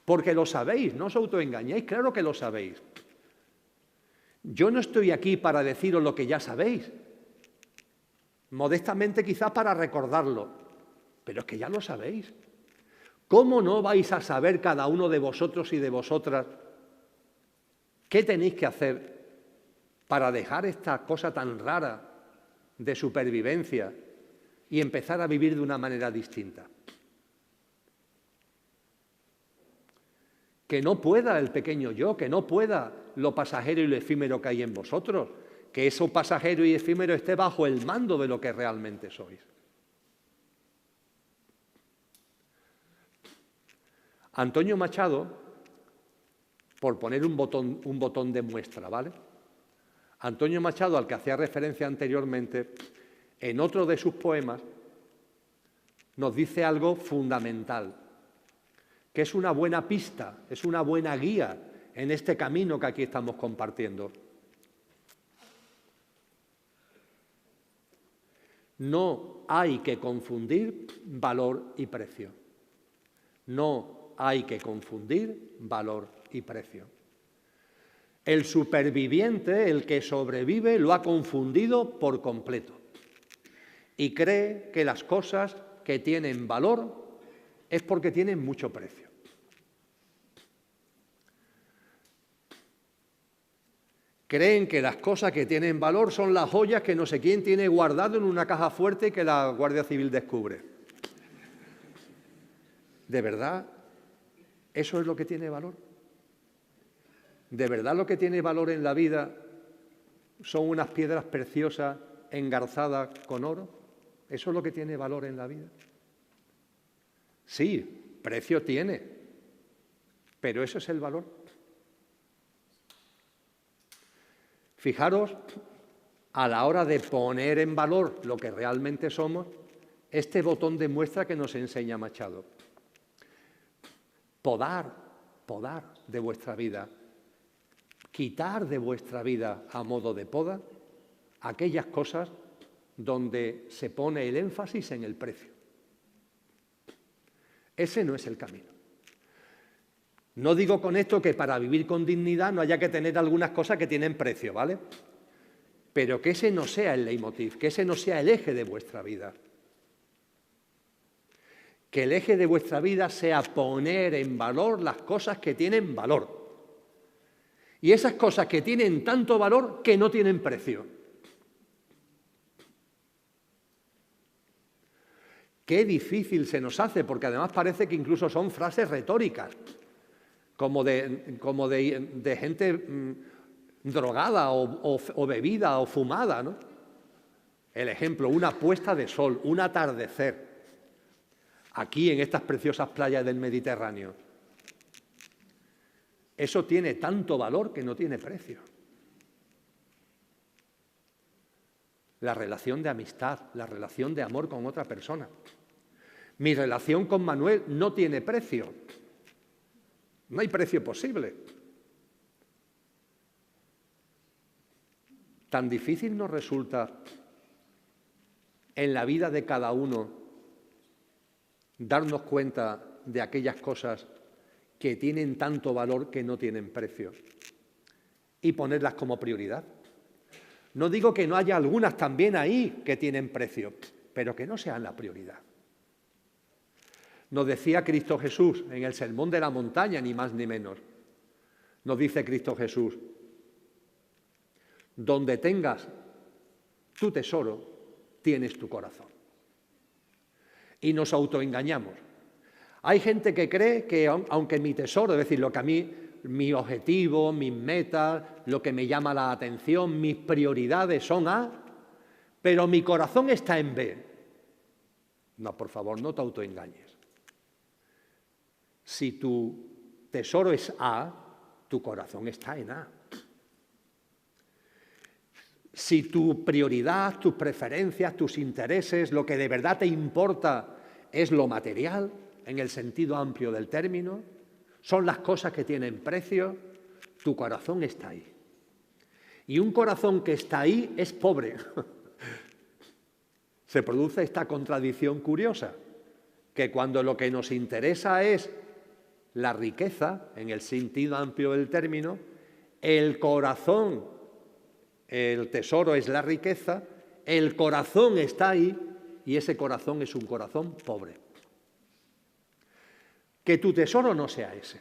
Porque lo sabéis, no os autoengañéis, claro que lo sabéis. Yo no estoy aquí para deciros lo que ya sabéis. Modestamente quizás para recordarlo, pero es que ya lo sabéis. ¿Cómo no vais a saber cada uno de vosotros y de vosotras qué tenéis que hacer para dejar esta cosa tan rara de supervivencia y empezar a vivir de una manera distinta? Que no pueda el pequeño yo, que no pueda lo pasajero y lo efímero que hay en vosotros, que eso pasajero y efímero esté bajo el mando de lo que realmente sois. Antonio Machado, por poner un botón de muestra, ¿vale? Antonio Machado, al que hacía referencia anteriormente, en otro de sus poemas, nos dice algo fundamental, que es una buena pista, es una buena guía en este camino que aquí estamos compartiendo. No hay que confundir valor y precio. No hay que confundir valor y precio. El superviviente, el que sobrevive, lo ha confundido por completo y cree que las cosas que tienen valor es porque tienen mucho precio. Creen que las cosas que tienen valor son las joyas que no sé quién tiene guardado en una caja fuerte y que la Guardia Civil descubre. ¿De verdad eso es lo que tiene valor? ¿De verdad lo que tiene valor en la vida son unas piedras preciosas engarzadas con oro? ¿Eso es lo que tiene valor en la vida? Sí, precio tiene, pero ¿eso es el valor? Fijaros, a la hora de poner en valor lo que realmente somos, este botón de muestra que nos enseña Machado. Podar de vuestra vida, quitar de vuestra vida a modo de poda aquellas cosas donde se pone el énfasis en el precio. Ese no es el camino. No digo con esto que para vivir con dignidad no haya que tener algunas cosas que tienen precio, ¿vale? Pero que ese no sea el leitmotiv, que ese no sea el eje de vuestra vida. Que el eje de vuestra vida sea poner en valor las cosas que tienen valor. Y esas cosas que tienen tanto valor que no tienen precio. Qué difícil se nos hace, porque además parece que incluso son frases retóricas, como de gente drogada o bebida o fumada, ¿no? El ejemplo, una puesta de sol, un atardecer, aquí en estas preciosas playas del Mediterráneo. Eso tiene tanto valor que no tiene precio. La relación de amistad, la relación de amor con otra persona. Mi relación con Manuel no tiene precio. No hay precio posible. Tan difícil nos resulta en la vida de cada uno darnos cuenta de aquellas cosas que tienen tanto valor que no tienen precio y ponerlas como prioridad. No digo que no haya algunas también ahí que tienen precio, pero que no sean la prioridad. Nos decía Cristo Jesús en el Sermón de la Montaña, ni más ni menos. Nos dice Cristo Jesús, donde tengas tu tesoro, tienes tu corazón. Y nos autoengañamos. Hay gente que cree que aunque mi tesoro, es decir, lo que a mí, mi objetivo, mis metas, lo que me llama la atención, mis prioridades son A, pero mi corazón está en B. No, por favor, no te autoengañes. Si tu tesoro es A, tu corazón está en A. Si tu prioridad, tus preferencias, tus intereses, lo que de verdad te importa es lo material, en el sentido amplio del término, son las cosas que tienen precio, tu corazón está ahí. Y un corazón que está ahí es pobre. Se produce esta contradicción curiosa, que cuando lo que nos interesa es la riqueza, en el sentido amplio del término, el corazón, el tesoro es la riqueza, el corazón está ahí y ese corazón es un corazón pobre. Que tu tesoro no sea ese,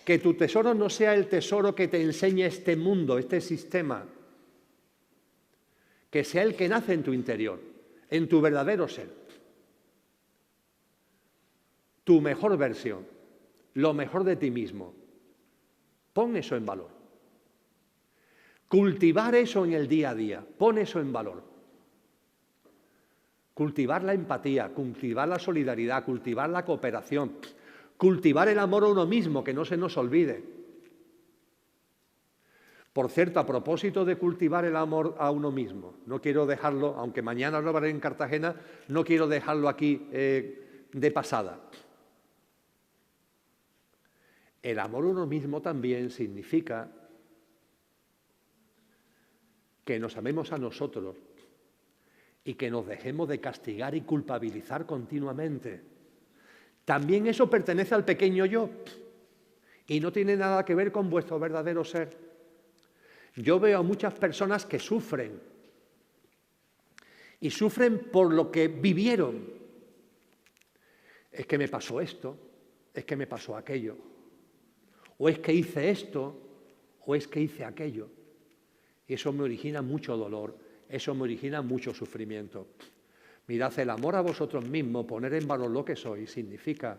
que tu tesoro no sea el tesoro que te enseña este mundo, este sistema, que sea el que nace en tu interior, en tu verdadero ser, tu mejor versión, lo mejor de ti mismo. Pon eso en valor. Cultivar eso en el día a día, pon eso en valor. Cultivar la empatía, cultivar la solidaridad, cultivar la cooperación, cultivar el amor a uno mismo, que no se nos olvide. Por cierto, a propósito de cultivar el amor a uno mismo, no quiero dejarlo, aunque mañana lo hablaré en Cartagena, no quiero dejarlo aquí de pasada. El amor a uno mismo también significa que nos amemos a nosotros y que nos dejemos de castigar y culpabilizar continuamente. También eso pertenece al pequeño yo y no tiene nada que ver con vuestro verdadero ser. Yo veo a muchas personas que sufren y sufren por lo que vivieron. Es que me pasó esto, es que me pasó aquello, o es que hice esto, o es que hice aquello. Y eso me origina mucho dolor, eso me origina mucho sufrimiento. Mirad, el amor a vosotros mismos, poner en valor lo que sois, significa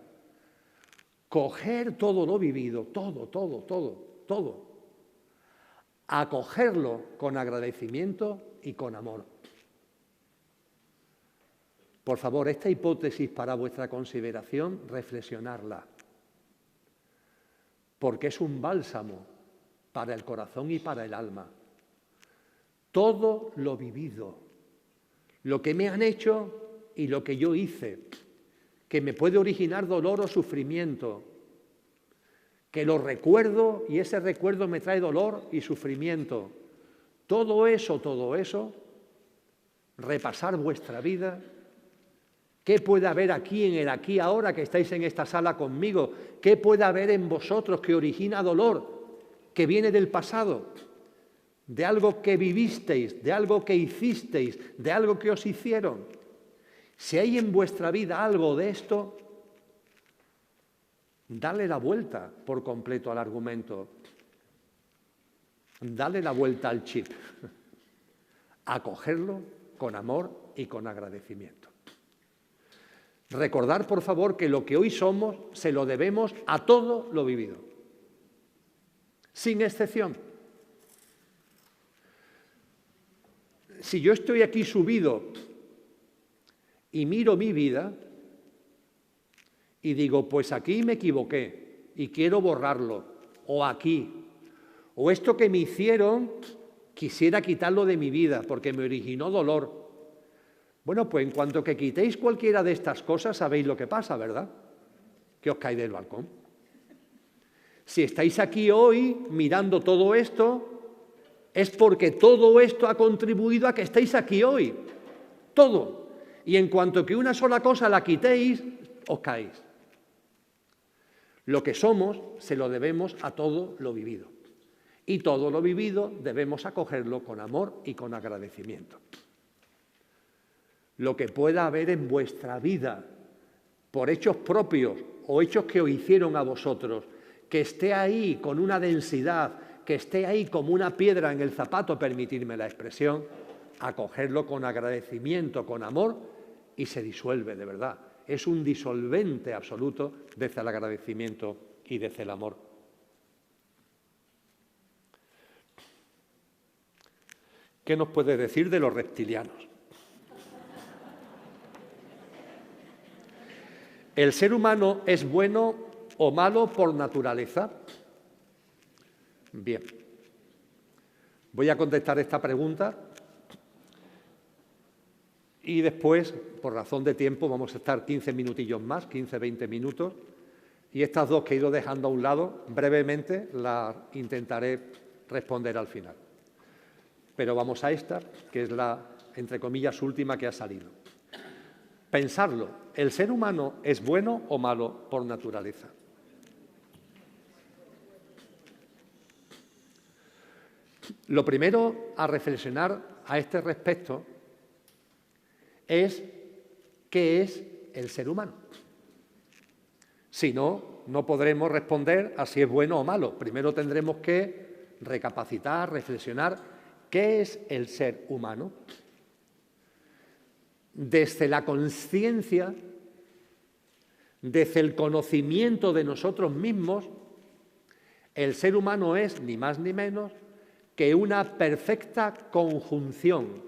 coger todo lo vivido, todo, acogerlo con agradecimiento y con amor. Por favor, esta hipótesis para vuestra consideración, reflexionarla, porque es un bálsamo para el corazón y para el alma. todo lo vivido, lo que me han hecho y lo que yo hice, que me puede originar dolor o sufrimiento, que lo recuerdo y ese recuerdo me trae dolor y sufrimiento. Todo eso, repasar vuestra vida. ¿Qué puede haber aquí, en el aquí ahora que estáis en esta sala conmigo? ¿Qué puede haber en vosotros que origina dolor, que viene del pasado, de algo que vivisteis, de algo que hicisteis, de algo que os hicieron? Si hay en vuestra vida algo de esto, dale la vuelta por completo al argumento. Dale la vuelta al chip. Acogerlo con amor y con agradecimiento. Recordar, por favor, que lo que hoy somos se lo debemos a todo lo vivido, sin excepción. Si yo estoy aquí subido y miro mi vida y digo, pues aquí me equivoqué y quiero borrarlo, o aquí, o esto que me hicieron quisiera quitarlo de mi vida porque me originó dolor. Bueno, pues en cuanto que quitéis cualquiera de estas cosas, sabéis lo que pasa, ¿verdad? Que os caéis del balcón. Si estáis aquí hoy mirando todo esto, es porque todo esto ha contribuido a que estéis aquí hoy. Todo. Y en cuanto que una sola cosa la quitéis, os caéis. Lo que somos se lo debemos a todo lo vivido. Y todo lo vivido debemos acogerlo con amor y con agradecimiento. Lo que pueda haber en vuestra vida, por hechos propios o hechos que os hicieron a vosotros, que esté ahí con una densidad, que esté ahí como una piedra en el zapato, permitirme la expresión, acogerlo con agradecimiento, con amor, y se disuelve de verdad. Es un disolvente absoluto desde el agradecimiento y desde el amor. ¿Qué nos puede decir de los reptilianos? ¿El ser humano es bueno o malo por naturaleza? Bien. Voy a contestar esta pregunta y después, por razón de tiempo, vamos a estar 15 minutillos más, 15-20 minutos, y estas dos que he ido dejando a un lado, brevemente las intentaré responder al final. Pero vamos a esta, que es la, entre comillas, última que ha salido. Pensarlo, ¿el ser humano es bueno o malo por naturaleza? Lo primero a reflexionar a este respecto es ¿qué es el ser humano? Si no, no podremos responder a si es bueno o malo. Primero tendremos que recapacitar, reflexionar ¿qué es el ser humano? Desde la conciencia, desde el conocimiento de nosotros mismos, el ser humano es ni más ni menos que una perfecta conjunción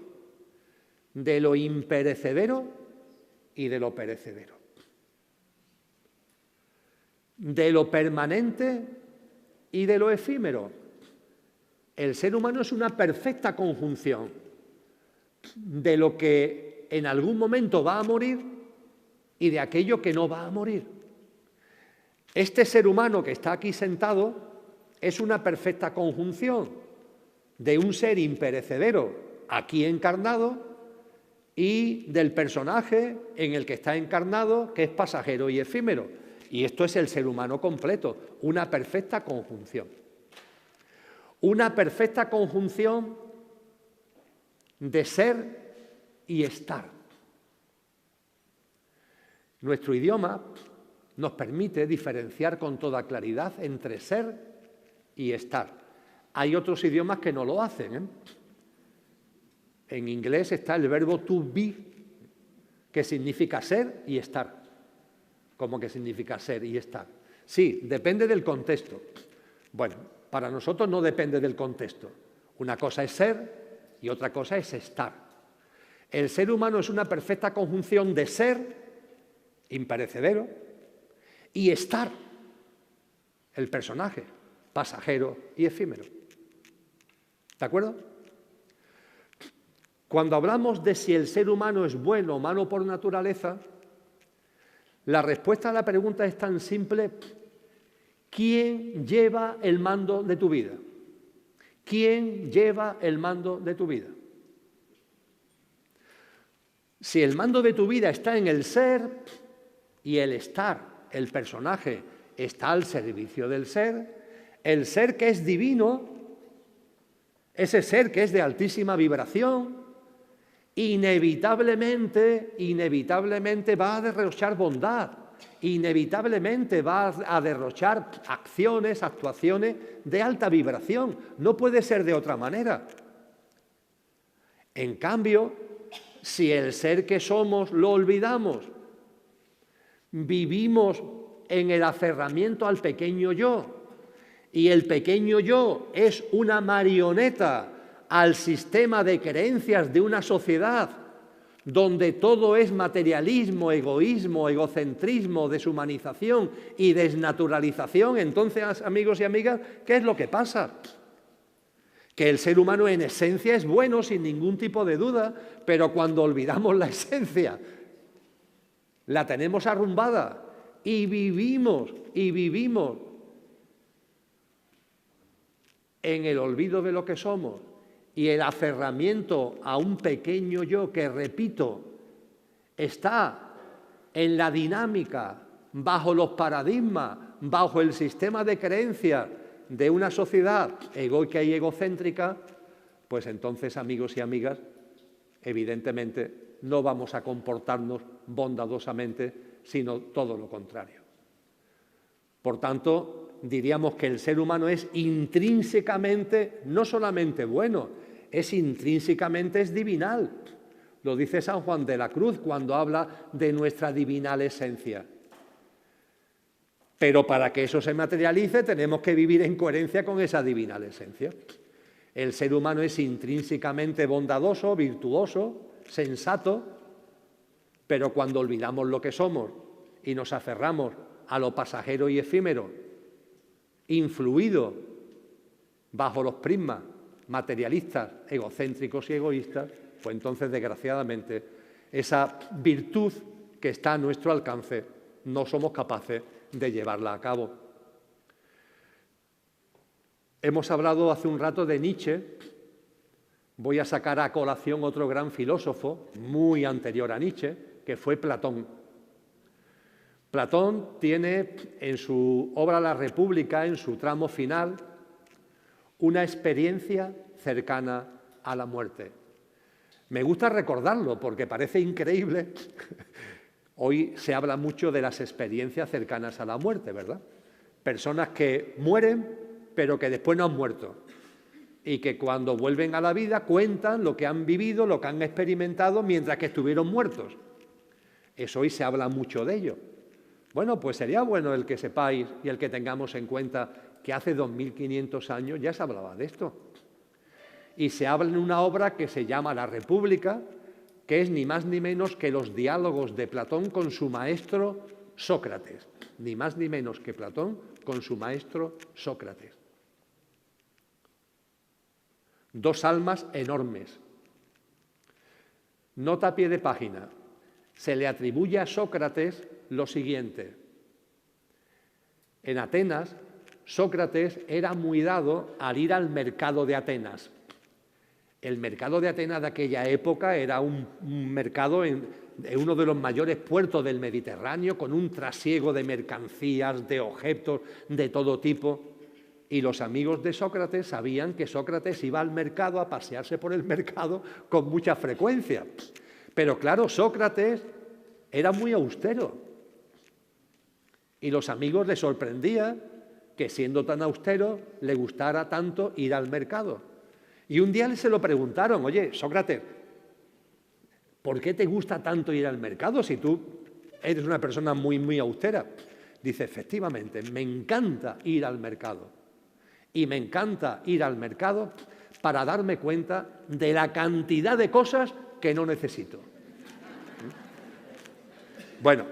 de lo imperecedero y de lo perecedero, de lo permanente y de lo efímero. El ser humano es una perfecta conjunción de lo que en algún momento va a morir y de aquello que no va a morir. Este ser humano que está aquí sentado es una perfecta conjunción de un ser imperecedero aquí encarnado y del personaje en el que está encarnado, que es pasajero y efímero. Y esto es el ser humano completo, una perfecta conjunción. Una perfecta conjunción de ser y estar. Nuestro idioma nos permite diferenciar con toda claridad entre ser y estar. Hay otros idiomas que no lo hacen, ¿eh? En inglés está el verbo to be, que significa ser y estar. ¿Cómo que significa ser y estar? Sí, depende del contexto. Bueno, para nosotros no depende del contexto. Una cosa es ser y otra cosa es estar. El ser humano es una perfecta conjunción de ser, imperecedero, y estar, el personaje, pasajero y efímero. ¿De acuerdo? Cuando hablamos de si el ser humano es bueno o malo por naturaleza, la respuesta a la pregunta es tan simple: ¿quién lleva el mando de tu vida? ¿Quién lleva el mando de tu vida? Si el mando de tu vida está en el ser y el estar, el personaje, está al servicio del ser, el ser que es divino, ese ser que es de altísima vibración, inevitablemente va a derrochar bondad, inevitablemente va a derrochar acciones, actuaciones de alta vibración. No puede ser de otra manera. En cambio, si el ser que somos lo olvidamos, vivimos en el aferramiento al pequeño yo, y el pequeño yo es una marioneta al sistema de creencias de una sociedad donde todo es materialismo, egoísmo, egocentrismo, deshumanización y desnaturalización, entonces, amigos y amigas, ¿qué es lo que pasa? Que el ser humano en esencia es bueno, sin ningún tipo de duda, pero cuando olvidamos la esencia, la tenemos arrumbada y vivimos en el olvido de lo que somos y el aferramiento a un pequeño yo que, repito, está en la dinámica, bajo los paradigmas, bajo el sistema de creencias de una sociedad egoica y egocéntrica, pues entonces, amigos y amigas, evidentemente no vamos a comportarnos bondadosamente, sino todo lo contrario. Por tanto, diríamos que el ser humano es intrínsecamente no solamente bueno, es intrínsecamente divinal. Lo dice San Juan de la Cruz cuando habla de nuestra divinal esencia. Pero para que eso se materialice tenemos que vivir en coherencia con esa divinal esencia. El ser humano es intrínsecamente bondadoso, virtuoso, sensato, pero cuando olvidamos lo que somos y nos aferramos a lo pasajero y efímero, influido bajo los prismas materialistas, egocéntricos y egoístas, pues entonces, desgraciadamente, esa virtud que está a nuestro alcance no somos capaces de llevarla a cabo. Hemos hablado hace un rato de Nietzsche. Voy a sacar a colación otro gran filósofo, muy anterior a Nietzsche, que fue Platón. Platón tiene en su obra La República, en su tramo final, una experiencia cercana a la muerte. Me gusta recordarlo porque parece increíble. Hoy se habla mucho de las experiencias cercanas a la muerte, ¿verdad? Personas que mueren, pero que después no han muerto. Y que cuando vuelven a la vida cuentan lo que han vivido, lo que han experimentado mientras que estuvieron muertos. Eso hoy se habla mucho de ello. Bueno, pues sería bueno el que sepáis y el que tengamos en cuenta que hace 2500 años ya se hablaba de esto. Y se habla en una obra que se llama La República, que es ni más ni menos que los diálogos de Platón con su maestro Sócrates. Ni más ni menos que Platón con su maestro Sócrates. Dos almas enormes. Nota a pie de página. Se le atribuye a Sócrates lo siguiente. En Atenas, Sócrates era muy dado al ir al mercado de Atenas. El mercado de Atenas de aquella época era un mercado en uno de los mayores puertos del Mediterráneo, con un trasiego de mercancías, de objetos de todo tipo. Y los amigos de Sócrates sabían que Sócrates iba al mercado a pasearse por el mercado con mucha frecuencia. Pero claro, Sócrates era muy austero. Y los amigos le sorprendía que, siendo tan austero, le gustara tanto ir al mercado. Y un día se lo preguntaron: oye, Sócrates, ¿por qué te gusta tanto ir al mercado si tú eres una persona muy austera? Dice: efectivamente, me encanta ir al mercado. Y me encanta ir al mercado para darme cuenta de la cantidad de cosas que no necesito. Bueno,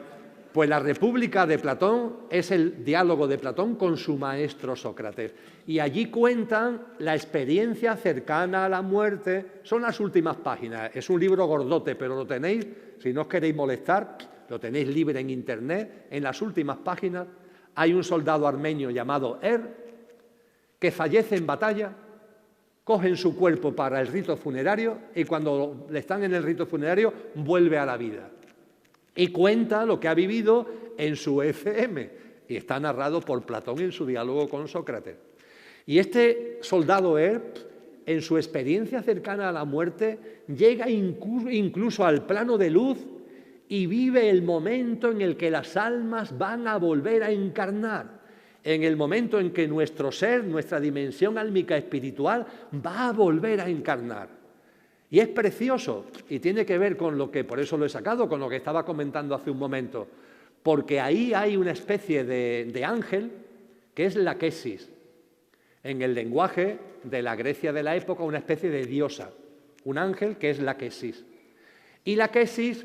Pues la República de Platón es el diálogo de Platón con su maestro Sócrates. Y allí cuentan la experiencia cercana a la muerte. Son las últimas páginas. Es un libro gordote, pero lo tenéis, si no os queréis molestar, lo tenéis libre en Internet. En las últimas páginas hay un soldado armenio llamado que fallece en batalla, cogen su cuerpo para el rito funerario y cuando le están en el rito funerario vuelve a la vida. Y cuenta lo que ha vivido en su FM, y está narrado por Platón en su diálogo con Sócrates. Y este soldado en su experiencia cercana a la muerte, llega incluso al plano de luz y vive el momento en el que las almas van a volver a encarnar, en el momento en que nuestro ser, nuestra dimensión álmica espiritual, va a volver a encarnar. Y es precioso, y tiene que ver con lo que, por eso lo he sacado, con lo que estaba comentando hace un momento, porque ahí hay una especie de ángel que es la Quesis. En el lenguaje de la Grecia de la época, una especie de diosa, un ángel que es la Quesis. Y la Quesis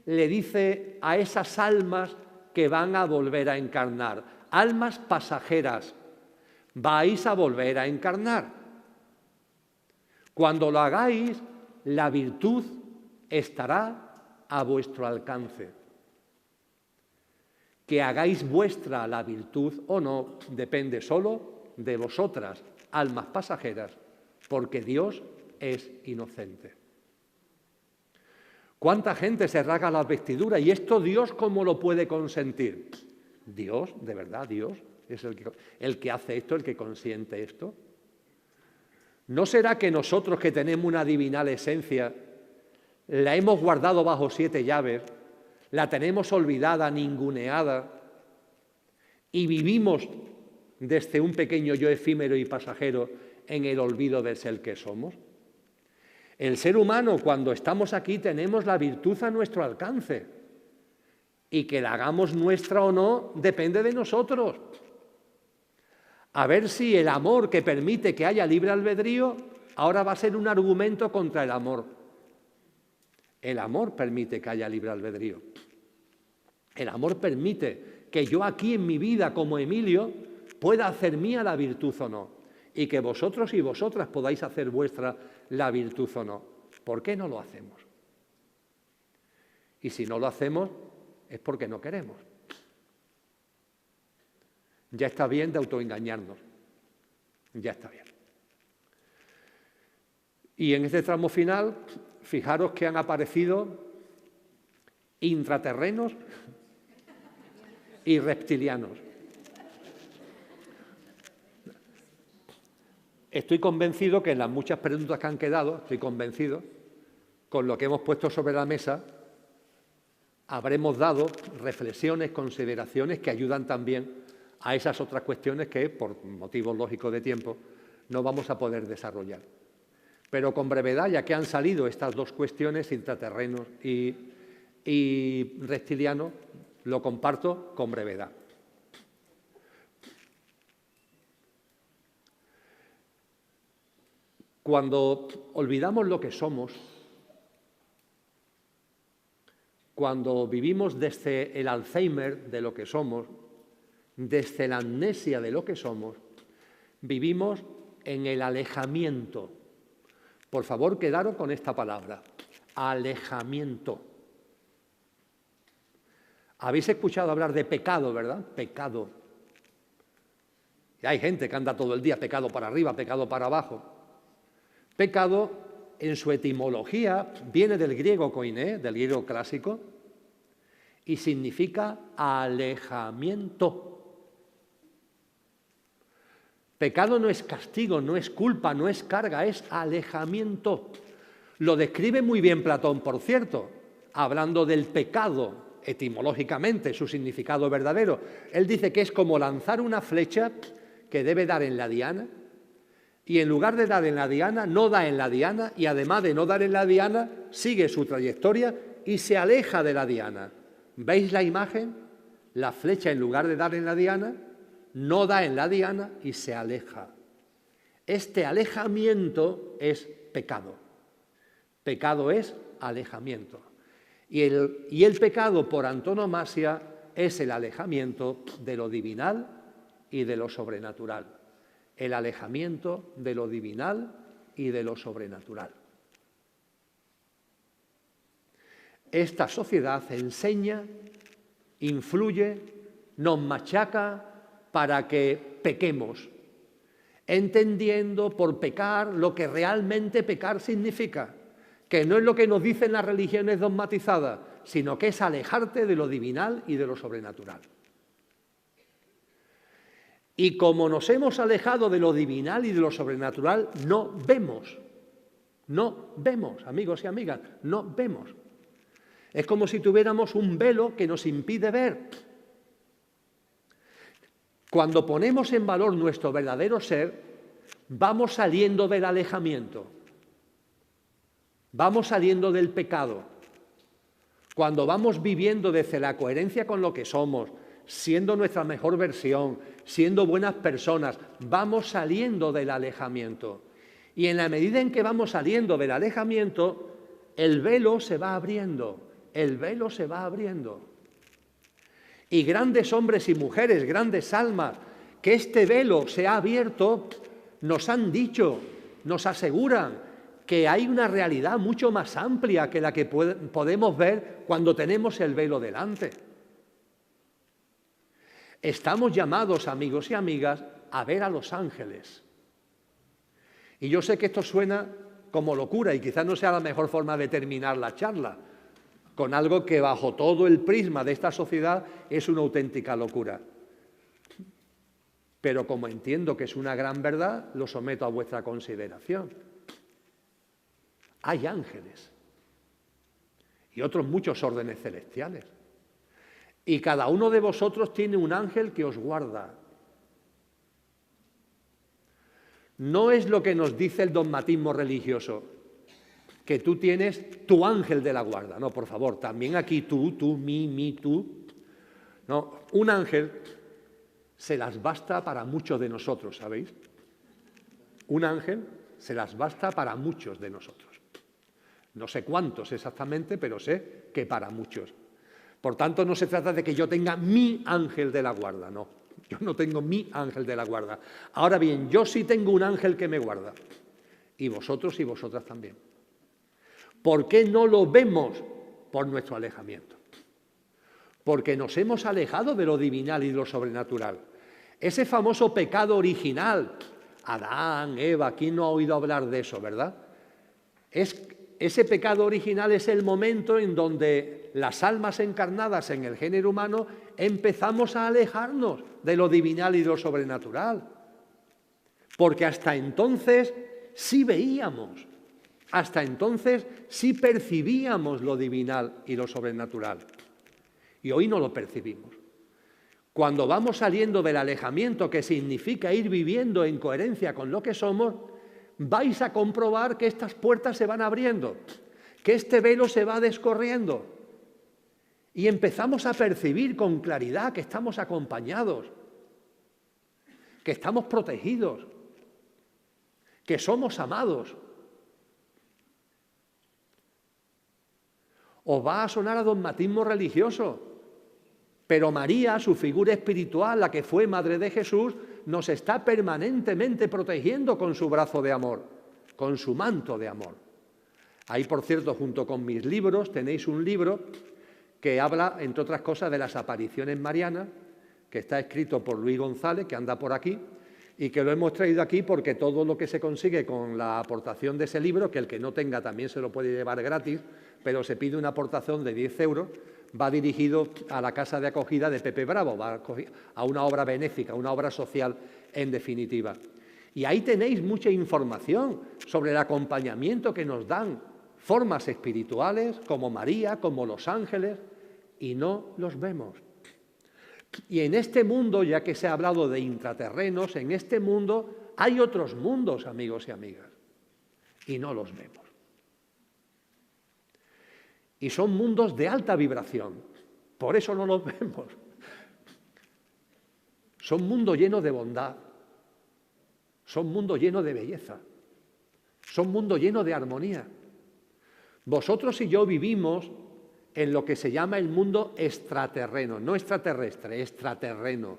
le dice a esas almas que van a volver a encarnar, almas pasajeras, vais a volver a encarnar. Cuando lo hagáis, la virtud estará a vuestro alcance. Que hagáis vuestra la virtud o no depende solo de vosotras, almas pasajeras, porque Dios es inocente. ¿Cuánta gente se rasga las vestiduras? ¿Y esto Dios cómo lo puede consentir? Dios, de verdad, Dios es el que hace esto, el que consiente esto. ¿No será que nosotros que tenemos una divinal esencia, la hemos guardado bajo 7 llaves, la tenemos olvidada, ninguneada, y vivimos desde un pequeño yo efímero y pasajero en el olvido de ser que somos? El ser humano, cuando estamos aquí, tenemos la virtud a nuestro alcance, y que la hagamos nuestra o no depende de nosotros. A ver si el amor que permite que haya libre albedrío ahora va a ser un argumento contra el amor. El amor permite que haya libre albedrío. El amor permite que yo aquí en mi vida como Emilio pueda hacer mía la virtud o no, y que vosotros y vosotras podáis hacer vuestra la virtud o no. ¿Por qué no lo hacemos? Y si no lo hacemos es porque no queremos. Ya está bien de autoengañarnos. Ya está bien. Y en este tramo final, fijaros que han aparecido intraterrenos y reptilianos. Estoy convencido que en las muchas preguntas que han quedado, estoy convencido, con lo que hemos puesto sobre la mesa, habremos dado reflexiones, consideraciones que ayudan también a esas otras cuestiones que, por motivos lógicos de tiempo, no vamos a poder desarrollar. Pero con brevedad, ya que han salido estas dos cuestiones, intraterrenos y reptilianos, lo comparto con brevedad. Cuando olvidamos lo que somos, cuando vivimos desde el Alzheimer de lo que somos, desde la amnesia de lo que somos, vivimos en el alejamiento. Por favor, quedaros con esta palabra, alejamiento. Habéis escuchado hablar de pecado, ¿verdad? Pecado. Y hay gente que anda todo el día pecado para arriba, pecado para abajo. Pecado, en su etimología, viene del griego koiné, del griego clásico, y significa alejamiento. Pecado no es castigo, no es culpa, no es carga, es alejamiento. Lo describe muy bien Platón, por cierto, hablando del pecado, etimológicamente, su significado verdadero. Él dice que es como lanzar una flecha que debe dar en la diana, y en lugar de dar en la diana, no da en la diana, y además de no dar en la diana, sigue su trayectoria y se aleja de la diana. ¿Veis la imagen? La flecha, en lugar de dar en la diana, no da en la diana y se aleja. Este alejamiento es pecado. Pecado es alejamiento. Y el pecado, por antonomasia, es el alejamiento de lo divinal y de lo sobrenatural. El alejamiento de lo divinal y de lo sobrenatural. Esta sociedad enseña, influye, nos machaca para que pequemos, entendiendo por pecar lo que realmente pecar significa, que no es lo que nos dicen las religiones dogmatizadas, sino que es alejarte de lo divinal y de lo sobrenatural. Y como nos hemos alejado de lo divinal y de lo sobrenatural, no vemos, amigos y amigas, no vemos. Es como si tuviéramos un velo que nos impide ver. Cuando ponemos en valor nuestro verdadero ser, vamos saliendo del alejamiento, vamos saliendo del pecado. Cuando vamos viviendo desde la coherencia con lo que somos, siendo nuestra mejor versión, siendo buenas personas, vamos saliendo del alejamiento. Y en la medida en que vamos saliendo del alejamiento, el velo se va abriendo. El velo se va abriendo. Y grandes hombres y mujeres, grandes almas, que este velo se ha abierto, nos han dicho, nos aseguran que hay una realidad mucho más amplia que la que podemos ver cuando tenemos el velo delante. Estamos llamados, amigos y amigas, a ver a los ángeles. Y yo sé que esto suena como locura y quizás no sea la mejor forma de terminar la charla, con algo que bajo todo el prisma de esta sociedad es una auténtica locura. Pero como entiendo que es una gran verdad, lo someto a vuestra consideración. Hay ángeles y otros muchos órdenes celestiales. Y cada uno de vosotros tiene un ángel que os guarda. No es lo que nos dice el dogmatismo religioso, que tú tienes tu ángel de la guarda. No, por favor, también aquí tú, mi, tú. No, un ángel se las basta para muchos de nosotros, ¿sabéis? Un ángel se las basta para muchos de nosotros. No sé cuántos exactamente, pero sé que para muchos. Por tanto, no se trata de que yo tenga mi ángel de la guarda, no. Yo no tengo mi ángel de la guarda. Ahora bien, yo sí tengo un ángel que me guarda. Y vosotros y vosotras también. ¿Por qué no lo vemos? Por nuestro alejamiento. Porque nos hemos alejado de lo divinal y de lo sobrenatural. Ese famoso pecado original, Adán, Eva, ¿quién no ha oído hablar de eso, verdad? Ese pecado original es el momento en donde las almas encarnadas en el género humano empezamos a alejarnos de lo divinal y de lo sobrenatural. Porque hasta entonces sí veíamos, hasta entonces sí percibíamos lo divinal y lo sobrenatural. Y hoy no lo percibimos. Cuando vamos saliendo del alejamiento, que significa ir viviendo en coherencia con lo que somos, vais a comprobar que estas puertas se van abriendo, que este velo se va descorriendo. Y empezamos a percibir con claridad que estamos acompañados, que estamos protegidos, que somos amados. Os va a sonar a dogmatismo religioso, pero María, su figura espiritual, la que fue madre de Jesús, nos está permanentemente protegiendo con su brazo de amor, con su manto de amor. Ahí, por cierto, junto con mis libros, tenéis un libro que habla, entre otras cosas, de las apariciones marianas, que está escrito por Luis González, que anda por aquí, y que lo hemos traído aquí porque todo lo que se consigue con la aportación de ese libro, que el que no tenga también se lo puede llevar gratis, pero se pide una aportación de 10 euros, va dirigido a la casa de acogida de Pepe Bravo, va a una obra benéfica, una obra social en definitiva. Y ahí tenéis mucha información sobre el acompañamiento que nos dan formas espirituales como María, como los ángeles, y no los vemos. Y en este mundo, ya que se ha hablado de intraterrenos, en este mundo hay otros mundos, amigos y amigas, y no los vemos. Y son mundos de alta vibración, por eso no los vemos. Son mundos llenos de bondad, son mundos llenos de belleza, son mundos llenos de armonía. Vosotros y yo vivimos en lo que se llama el mundo extraterreno, no extraterrestre, extraterreno.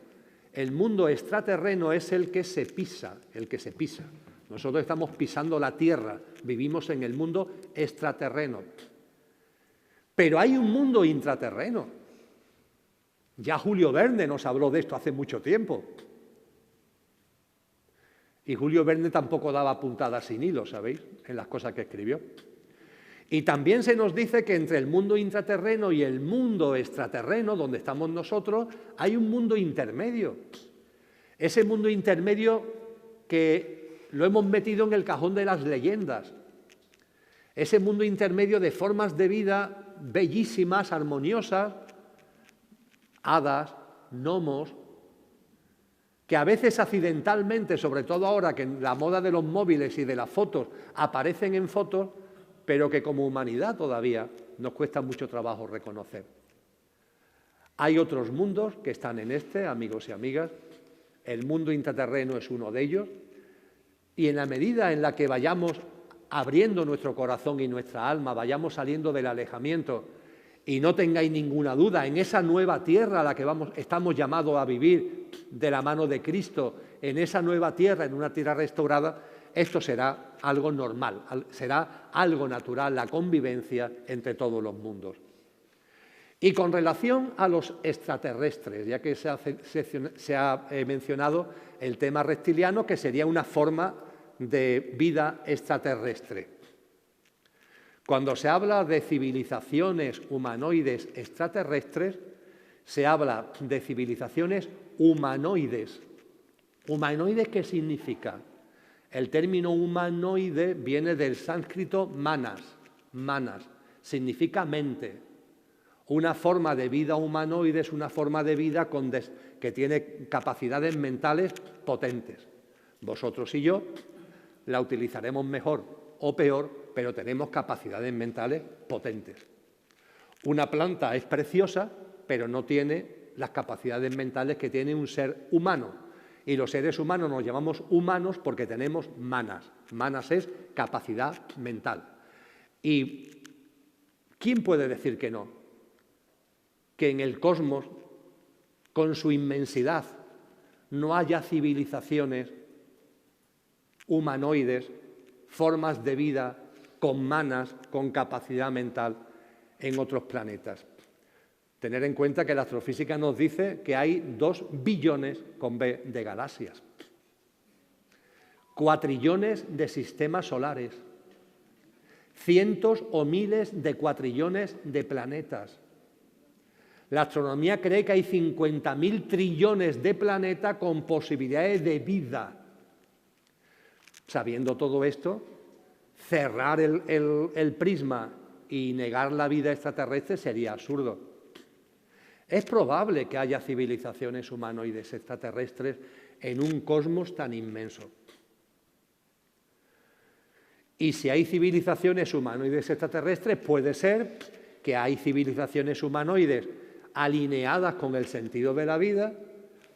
El mundo extraterreno es el que se pisa, el que se pisa. Nosotros estamos pisando la Tierra, vivimos en el mundo extraterreno. Pero hay un mundo intraterreno. Ya Julio Verne nos habló de esto hace mucho tiempo. Y Julio Verne tampoco daba puntadas sin hilo, ¿sabéis?, en las cosas que escribió. Y también se nos dice que entre el mundo intraterreno y el mundo extraterreno, donde estamos nosotros, hay un mundo intermedio. Ese mundo intermedio que lo hemos metido en el cajón de las leyendas. Ese mundo intermedio de formas de vida bellísimas, armoniosas, hadas, gnomos, que a veces accidentalmente, sobre todo ahora que en la moda de los móviles y de las fotos, aparecen en fotos, pero que como humanidad todavía nos cuesta mucho trabajo reconocer. Hay otros mundos que están en este, amigos y amigas. El mundo intraterreno es uno de ellos. Y en la medida en la que vayamos abriendo nuestro corazón y nuestra alma, vayamos saliendo del alejamiento, y no tengáis ninguna duda, en esa nueva tierra a la que estamos llamados a vivir de la mano de Cristo, en esa nueva tierra, en una tierra restaurada, esto será algo normal, será algo natural, la convivencia entre todos los mundos. Y con relación a los extraterrestres, ya que se ha mencionado el tema reptiliano, que sería una forma de vida extraterrestre. Cuando se habla de civilizaciones humanoides extraterrestres, se habla de civilizaciones humanoides. ¿Humanoides qué significa? El término humanoide viene del sánscrito manas, significa mente. Una forma de vida humanoide es una forma de vida que tiene capacidades mentales potentes. Vosotros y yo la utilizaremos mejor o peor, pero tenemos capacidades mentales potentes. Una planta es preciosa, pero no tiene las capacidades mentales que tiene un ser humano. Y los seres humanos nos llamamos humanos porque tenemos manas. Manas es capacidad mental. ¿Y quién puede decir que no? Que en el cosmos, con su inmensidad, no haya civilizaciones humanoides, formas de vida con manas, con capacidad mental en otros planetas. Tener en cuenta que la astrofísica nos dice que hay 2 billones con B de galaxias, 4 de sistemas solares, cientos o miles de cuatrillones de planetas. La astronomía cree que hay 50.000 trillones de planetas con posibilidades de vida. Sabiendo todo esto, cerrar el prisma y negar la vida extraterrestre sería absurdo. Es probable que haya civilizaciones humanoides extraterrestres en un cosmos tan inmenso. Y si hay civilizaciones humanoides extraterrestres, puede ser que hay civilizaciones humanoides alineadas con el sentido de la vida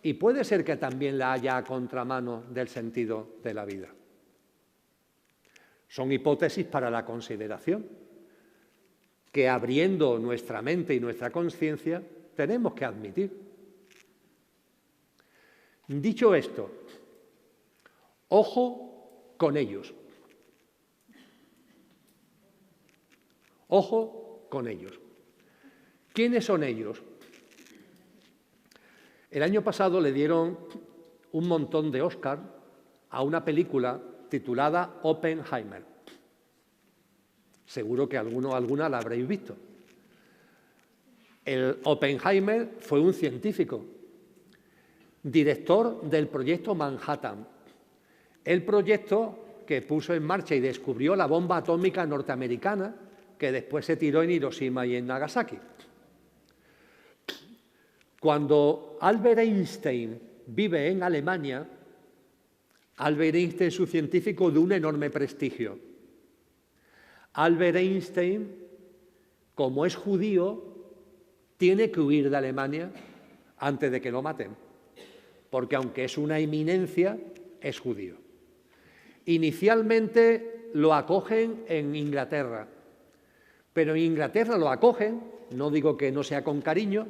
y puede ser que también la haya a contramano del sentido de la vida. Son hipótesis para la consideración, que abriendo nuestra mente y nuestra conciencia tenemos que admitir. Dicho esto, ojo con ellos. Ojo con ellos. ¿Quiénes son ellos? El año pasado le dieron un montón de Oscar a una película titulada Oppenheimer. Seguro que alguno o alguna la habréis visto. El Oppenheimer fue un científico, director del proyecto Manhattan, el proyecto que puso en marcha y descubrió la bomba atómica norteamericana que después se tiró en Hiroshima y en Nagasaki. Cuando Albert Einstein vive en Alemania, Albert Einstein es un científico de un enorme prestigio. Albert Einstein, como es judío, tiene que huir de Alemania antes de que lo maten, porque aunque es una eminencia, es judío. Inicialmente lo acogen en Inglaterra, pero en Inglaterra lo acogen no digo que no sea con cariño,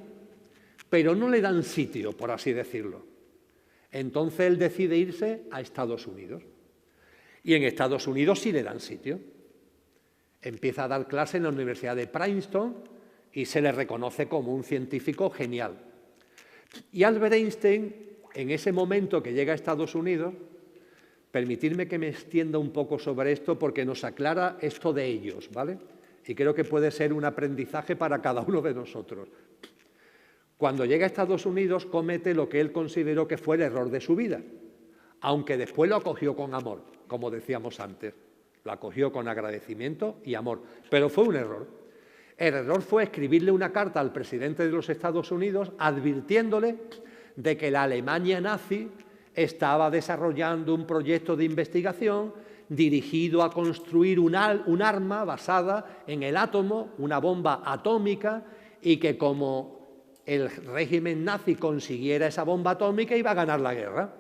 pero no le dan sitio, por así decirlo. Entonces él decide irse a Estados Unidos. Y en Estados Unidos sí le dan sitio. Empieza a dar clase en la Universidad de Princeton y se le reconoce como un científico genial. Y Albert Einstein, en ese momento que llega a Estados Unidos, permitidme que me extienda un poco sobre esto porque nos aclara esto de ellos, ¿vale? Y creo que puede ser un aprendizaje para cada uno de nosotros. Cuando llega a Estados Unidos comete lo que él consideró que fue el error de su vida, aunque después lo acogió con amor, como decíamos antes. Lo acogió con agradecimiento y amor, pero fue un error. El error fue escribirle una carta al presidente de los Estados Unidos advirtiéndole de que la Alemania nazi estaba desarrollando un proyecto de investigación dirigido a construir un arma basada en el átomo, una bomba atómica, y que como el régimen nazi consiguiera esa bomba atómica iba a ganar la guerra.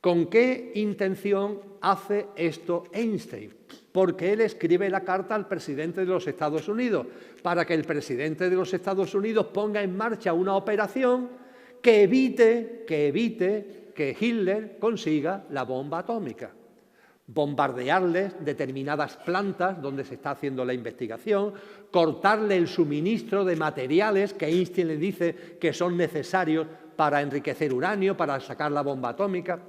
¿Con qué intención hace esto Einstein? Porque él escribe la carta al presidente de los Estados Unidos para que el presidente de los Estados Unidos ponga en marcha una operación que evite que Hitler consiga la bomba atómica. Bombardearles determinadas plantas donde se está haciendo la investigación, cortarle el suministro de materiales que Einstein le dice que son necesarios para enriquecer uranio, para sacar la bomba atómica.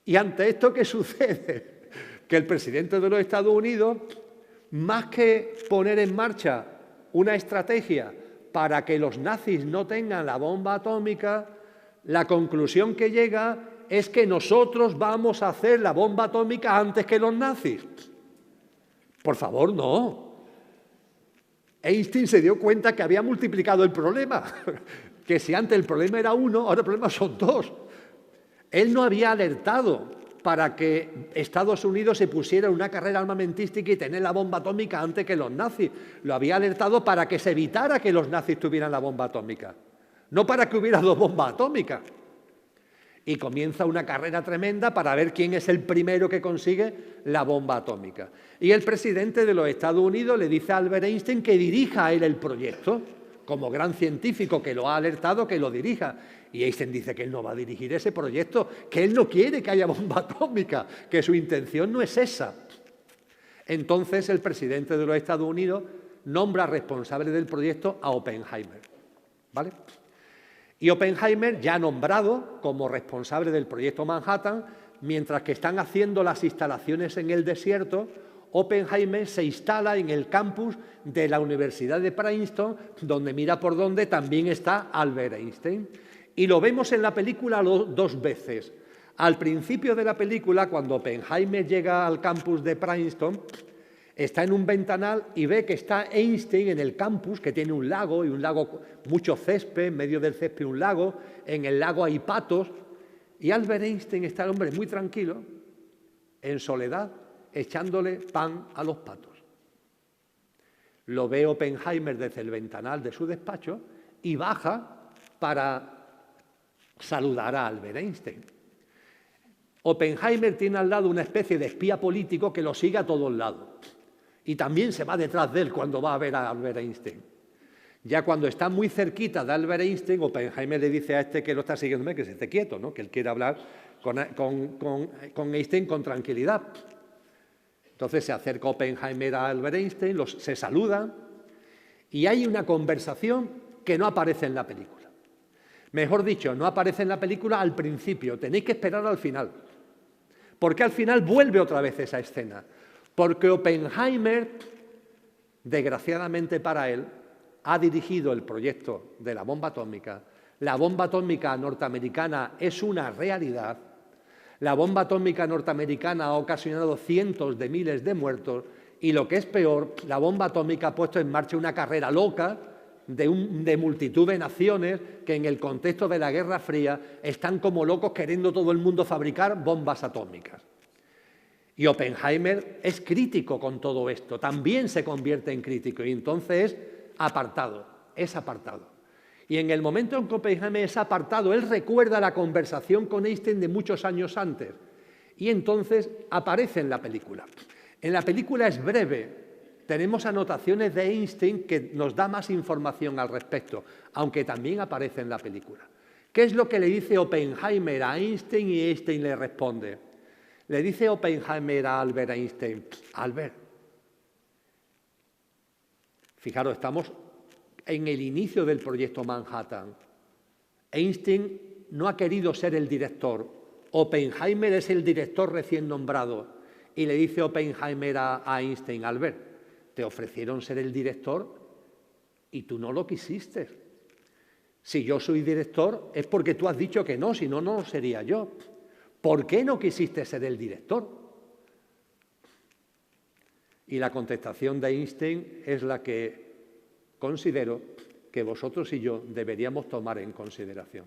Y ante esto, ¿qué sucede? Que el presidente de los Estados Unidos, más que poner en marcha una estrategia para que los nazis no tengan la bomba atómica, la conclusión que llega es que nosotros vamos a hacer la bomba atómica antes que los nazis. Por favor, no. Einstein se dio cuenta que había multiplicado el problema, que si antes el problema era uno, ahora el problema son dos. Él no había alertado para que Estados Unidos se pusiera en una carrera armamentística y tener la bomba atómica antes que los nazis. Lo había alertado para que se evitara que los nazis tuvieran la bomba atómica, no para que hubiera dos bombas atómicas. Y comienza una carrera tremenda para ver quién es el primero que consigue la bomba atómica. Y el presidente de los Estados Unidos le dice a Albert Einstein que dirija a él el proyecto, como gran científico que lo ha alertado, que lo dirija. Y Einstein dice que él no va a dirigir ese proyecto, que él no quiere que haya bomba atómica, que su intención no es esa. Entonces el presidente de los Estados Unidos nombra responsable del proyecto a Oppenheimer, ¿vale? Y Oppenheimer, ya nombrado como responsable del proyecto Manhattan, mientras que están haciendo las instalaciones en el desierto, Oppenheimer se instala en el campus de la Universidad de Princeton, donde mira por donde también está Albert Einstein. Y lo vemos en la película dos veces. Al principio de la película, cuando Oppenheimer llega al campus de Princeton, está en un ventanal y ve que está Einstein en el campus, que tiene un lago, y un lago, mucho césped, en medio del césped un lago, en el lago hay patos, y Albert Einstein está el hombre muy tranquilo, en soledad, echándole pan a los patos. Lo ve Oppenheimer desde el ventanal de su despacho y baja para saludar a Albert Einstein. Oppenheimer tiene al lado una especie de espía político que lo sigue a todos lados. Y también se va detrás de él cuando va a ver a Albert Einstein. Ya cuando está muy cerquita de Albert Einstein, Oppenheimer le dice a este que lo está siguiendo que se esté quieto, ¿no? Que él quiere hablar con Einstein con tranquilidad. Entonces se acerca Oppenheimer a Albert Einstein, se saludan y hay una conversación que no aparece en la película. Mejor dicho, no aparece en la película al principio, tenéis que esperar al final. Porque al final vuelve otra vez esa escena. Porque Oppenheimer, desgraciadamente para él, ha dirigido el proyecto de la bomba atómica. La bomba atómica norteamericana es una realidad. La bomba atómica norteamericana ha ocasionado cientos de miles de muertos y, lo que es peor, la bomba atómica ha puesto en marcha una carrera loca de multitud de naciones que en el contexto de la Guerra Fría están como locos queriendo todo el mundo fabricar bombas atómicas. Y Oppenheimer es crítico con todo esto, también se convierte en crítico y entonces es apartado. Y en el momento en que Oppenheimer es apartado, él recuerda la conversación con Einstein de muchos años antes y entonces aparece en la película. En la película es breve, tenemos anotaciones de Einstein que nos da más información al respecto, aunque también aparece en la película. ¿Qué es lo que le dice Oppenheimer a Einstein y Einstein le responde? Le dice Oppenheimer a Albert Einstein: Albert, fijaros, estamos en el inicio del proyecto Manhattan. Einstein no ha querido ser el director. Oppenheimer es el director recién nombrado. Y le dice Oppenheimer a Einstein: Albert, te ofrecieron ser el director y tú no lo quisiste. Si yo soy director es porque tú has dicho que no, si no, no sería yo. ¿Por qué no quisiste ser el director? Y la contestación de Einstein es la que considero que vosotros y yo deberíamos tomar en consideración.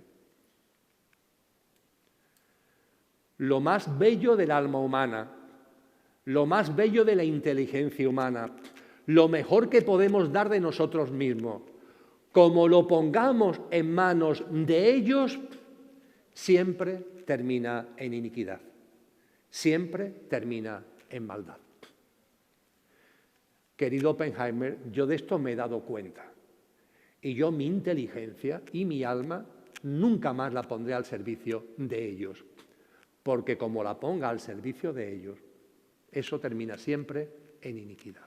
Lo más bello del alma humana, lo más bello de la inteligencia humana, lo mejor que podemos dar de nosotros mismos, como lo pongamos en manos de ellos, siempre termina en iniquidad, siempre termina en maldad. Querido Oppenheimer, yo de esto me he dado cuenta y yo mi inteligencia y mi alma nunca más la pondré al servicio de ellos, porque como la ponga al servicio de ellos, eso termina siempre en iniquidad.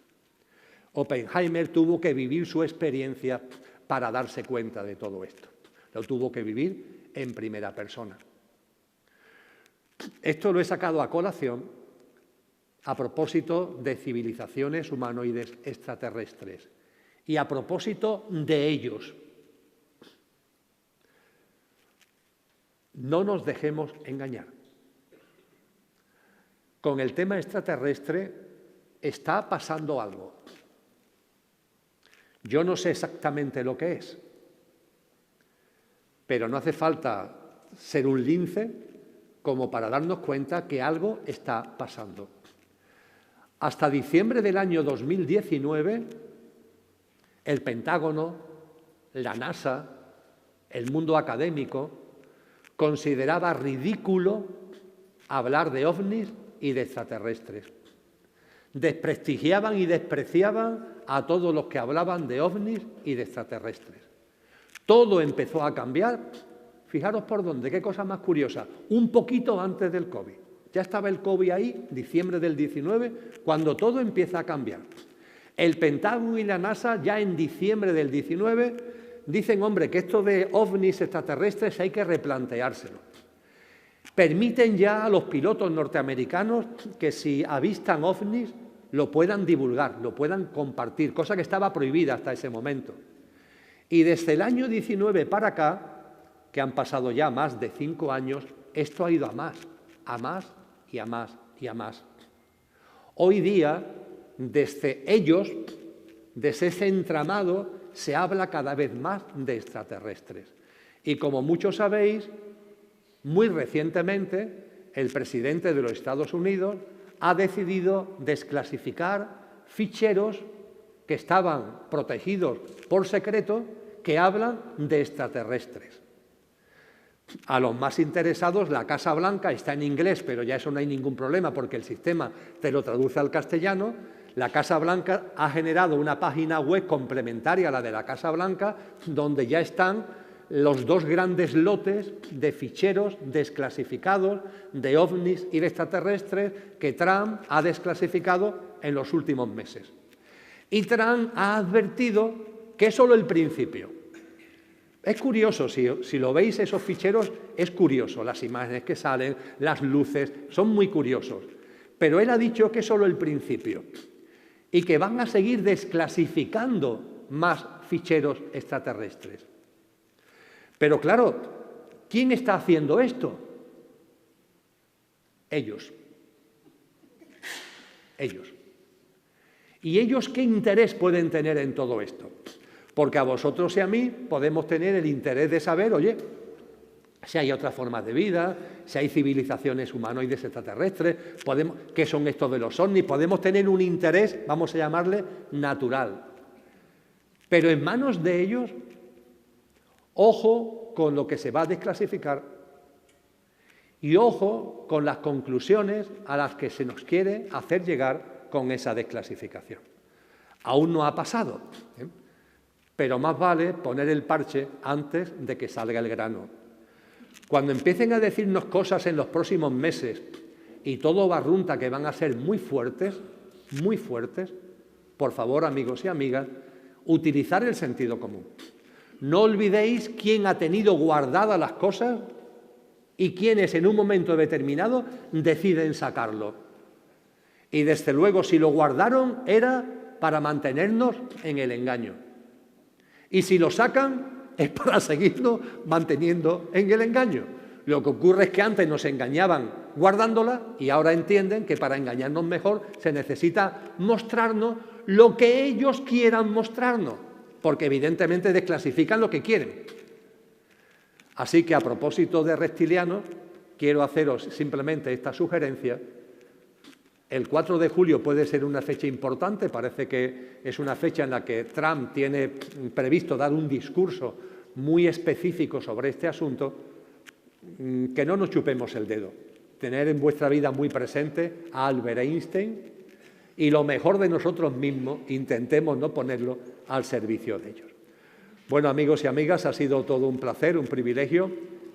Oppenheimer tuvo que vivir su experiencia para darse cuenta de todo esto. Lo tuvo que vivir en primera persona. Esto lo he sacado a colación a propósito de civilizaciones humanoides extraterrestres y a propósito de ellos. No nos dejemos engañar. Con el tema extraterrestre está pasando algo. Yo no sé exactamente lo que es, pero no hace falta ser un lince como para darnos cuenta que algo está pasando. Hasta diciembre del año 2019, el Pentágono, la NASA, el mundo académico, consideraba ridículo hablar de ovnis y de extraterrestres. Desprestigiaban y despreciaban a todos los que hablaban de ovnis y de extraterrestres. Todo empezó a cambiar, fijaros por dónde, qué cosa más curiosa, un poquito antes del COVID. Ya estaba el COVID ahí, diciembre del 19, cuando todo empieza a cambiar. El Pentágono y la NASA ya en diciembre del 19 dicen, hombre, que esto de ovnis extraterrestres hay que replanteárselo. Permiten ya a los pilotos norteamericanos que si avistan ovnis lo puedan divulgar, lo puedan compartir, cosa que estaba prohibida hasta ese momento. Y desde el año 19 para acá, que han pasado ya más de 5 años, esto ha ido a más y a más y a más. Hoy día, desde ellos, desde ese entramado, se habla cada vez más de extraterrestres. Y como muchos sabéis, muy recientemente, el presidente de los Estados Unidos ha decidido desclasificar ficheros que estaban protegidos por secreto que hablan de extraterrestres. A los más interesados, la Casa Blanca está en inglés, pero ya eso no hay ningún problema porque el sistema te lo traduce al castellano. La Casa Blanca ha generado una página web complementaria a la de la Casa Blanca, donde ya están los 2 grandes lotes de ficheros desclasificados de ovnis y de extraterrestres que Trump ha desclasificado en los últimos meses. Y Trump ha advertido que es solo el principio. Es curioso, si lo veis esos ficheros, es curioso, las imágenes que salen, las luces, son muy curiosos. Pero él ha dicho que es solo el principio y que van a seguir desclasificando más ficheros extraterrestres. Pero claro, ¿quién está haciendo esto? Ellos. Ellos. ¿Y ellos qué interés pueden tener en todo esto? Porque a vosotros y a mí podemos tener el interés de saber, oye, si hay otras formas de vida, si hay civilizaciones humanoides extraterrestres, qué son estos de los ovnis, podemos tener un interés, vamos a llamarle, natural. Pero en manos de ellos, ojo con lo que se va a desclasificar y ojo con las conclusiones a las que se nos quiere hacer llegar con esa desclasificación. Aún no ha pasado, ¿eh? Pero más vale poner el parche antes de que salga el grano. Cuando empiecen a decirnos cosas en los próximos meses y todo barrunta que van a ser muy fuertes, por favor, amigos y amigas, utilizar el sentido común. No olvidéis quién ha tenido guardadas las cosas y quiénes en un momento determinado deciden sacarlo. Y desde luego, si lo guardaron era para mantenernos en el engaño. Y si lo sacan es para seguirnos manteniendo en el engaño. Lo que ocurre es que antes nos engañaban guardándola y ahora entienden que para engañarnos mejor se necesita mostrarnos lo que ellos quieran mostrarnos, porque evidentemente desclasifican lo que quieren. Así que a propósito de reptilianos, quiero haceros simplemente esta sugerencia. El 4 de julio puede ser una fecha importante, parece que es una fecha en la que Trump tiene previsto dar un discurso muy específico sobre este asunto. Que no nos chupemos el dedo, tener en vuestra vida muy presente a Albert Einstein y lo mejor de nosotros mismos intentemos no ponerlo al servicio de ellos. Bueno, amigos y amigas, ha sido todo un placer, un privilegio,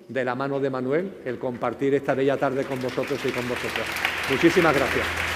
de la mano de Manuel, el compartir esta bella tarde con vosotros y con vosotras. Muchísimas gracias.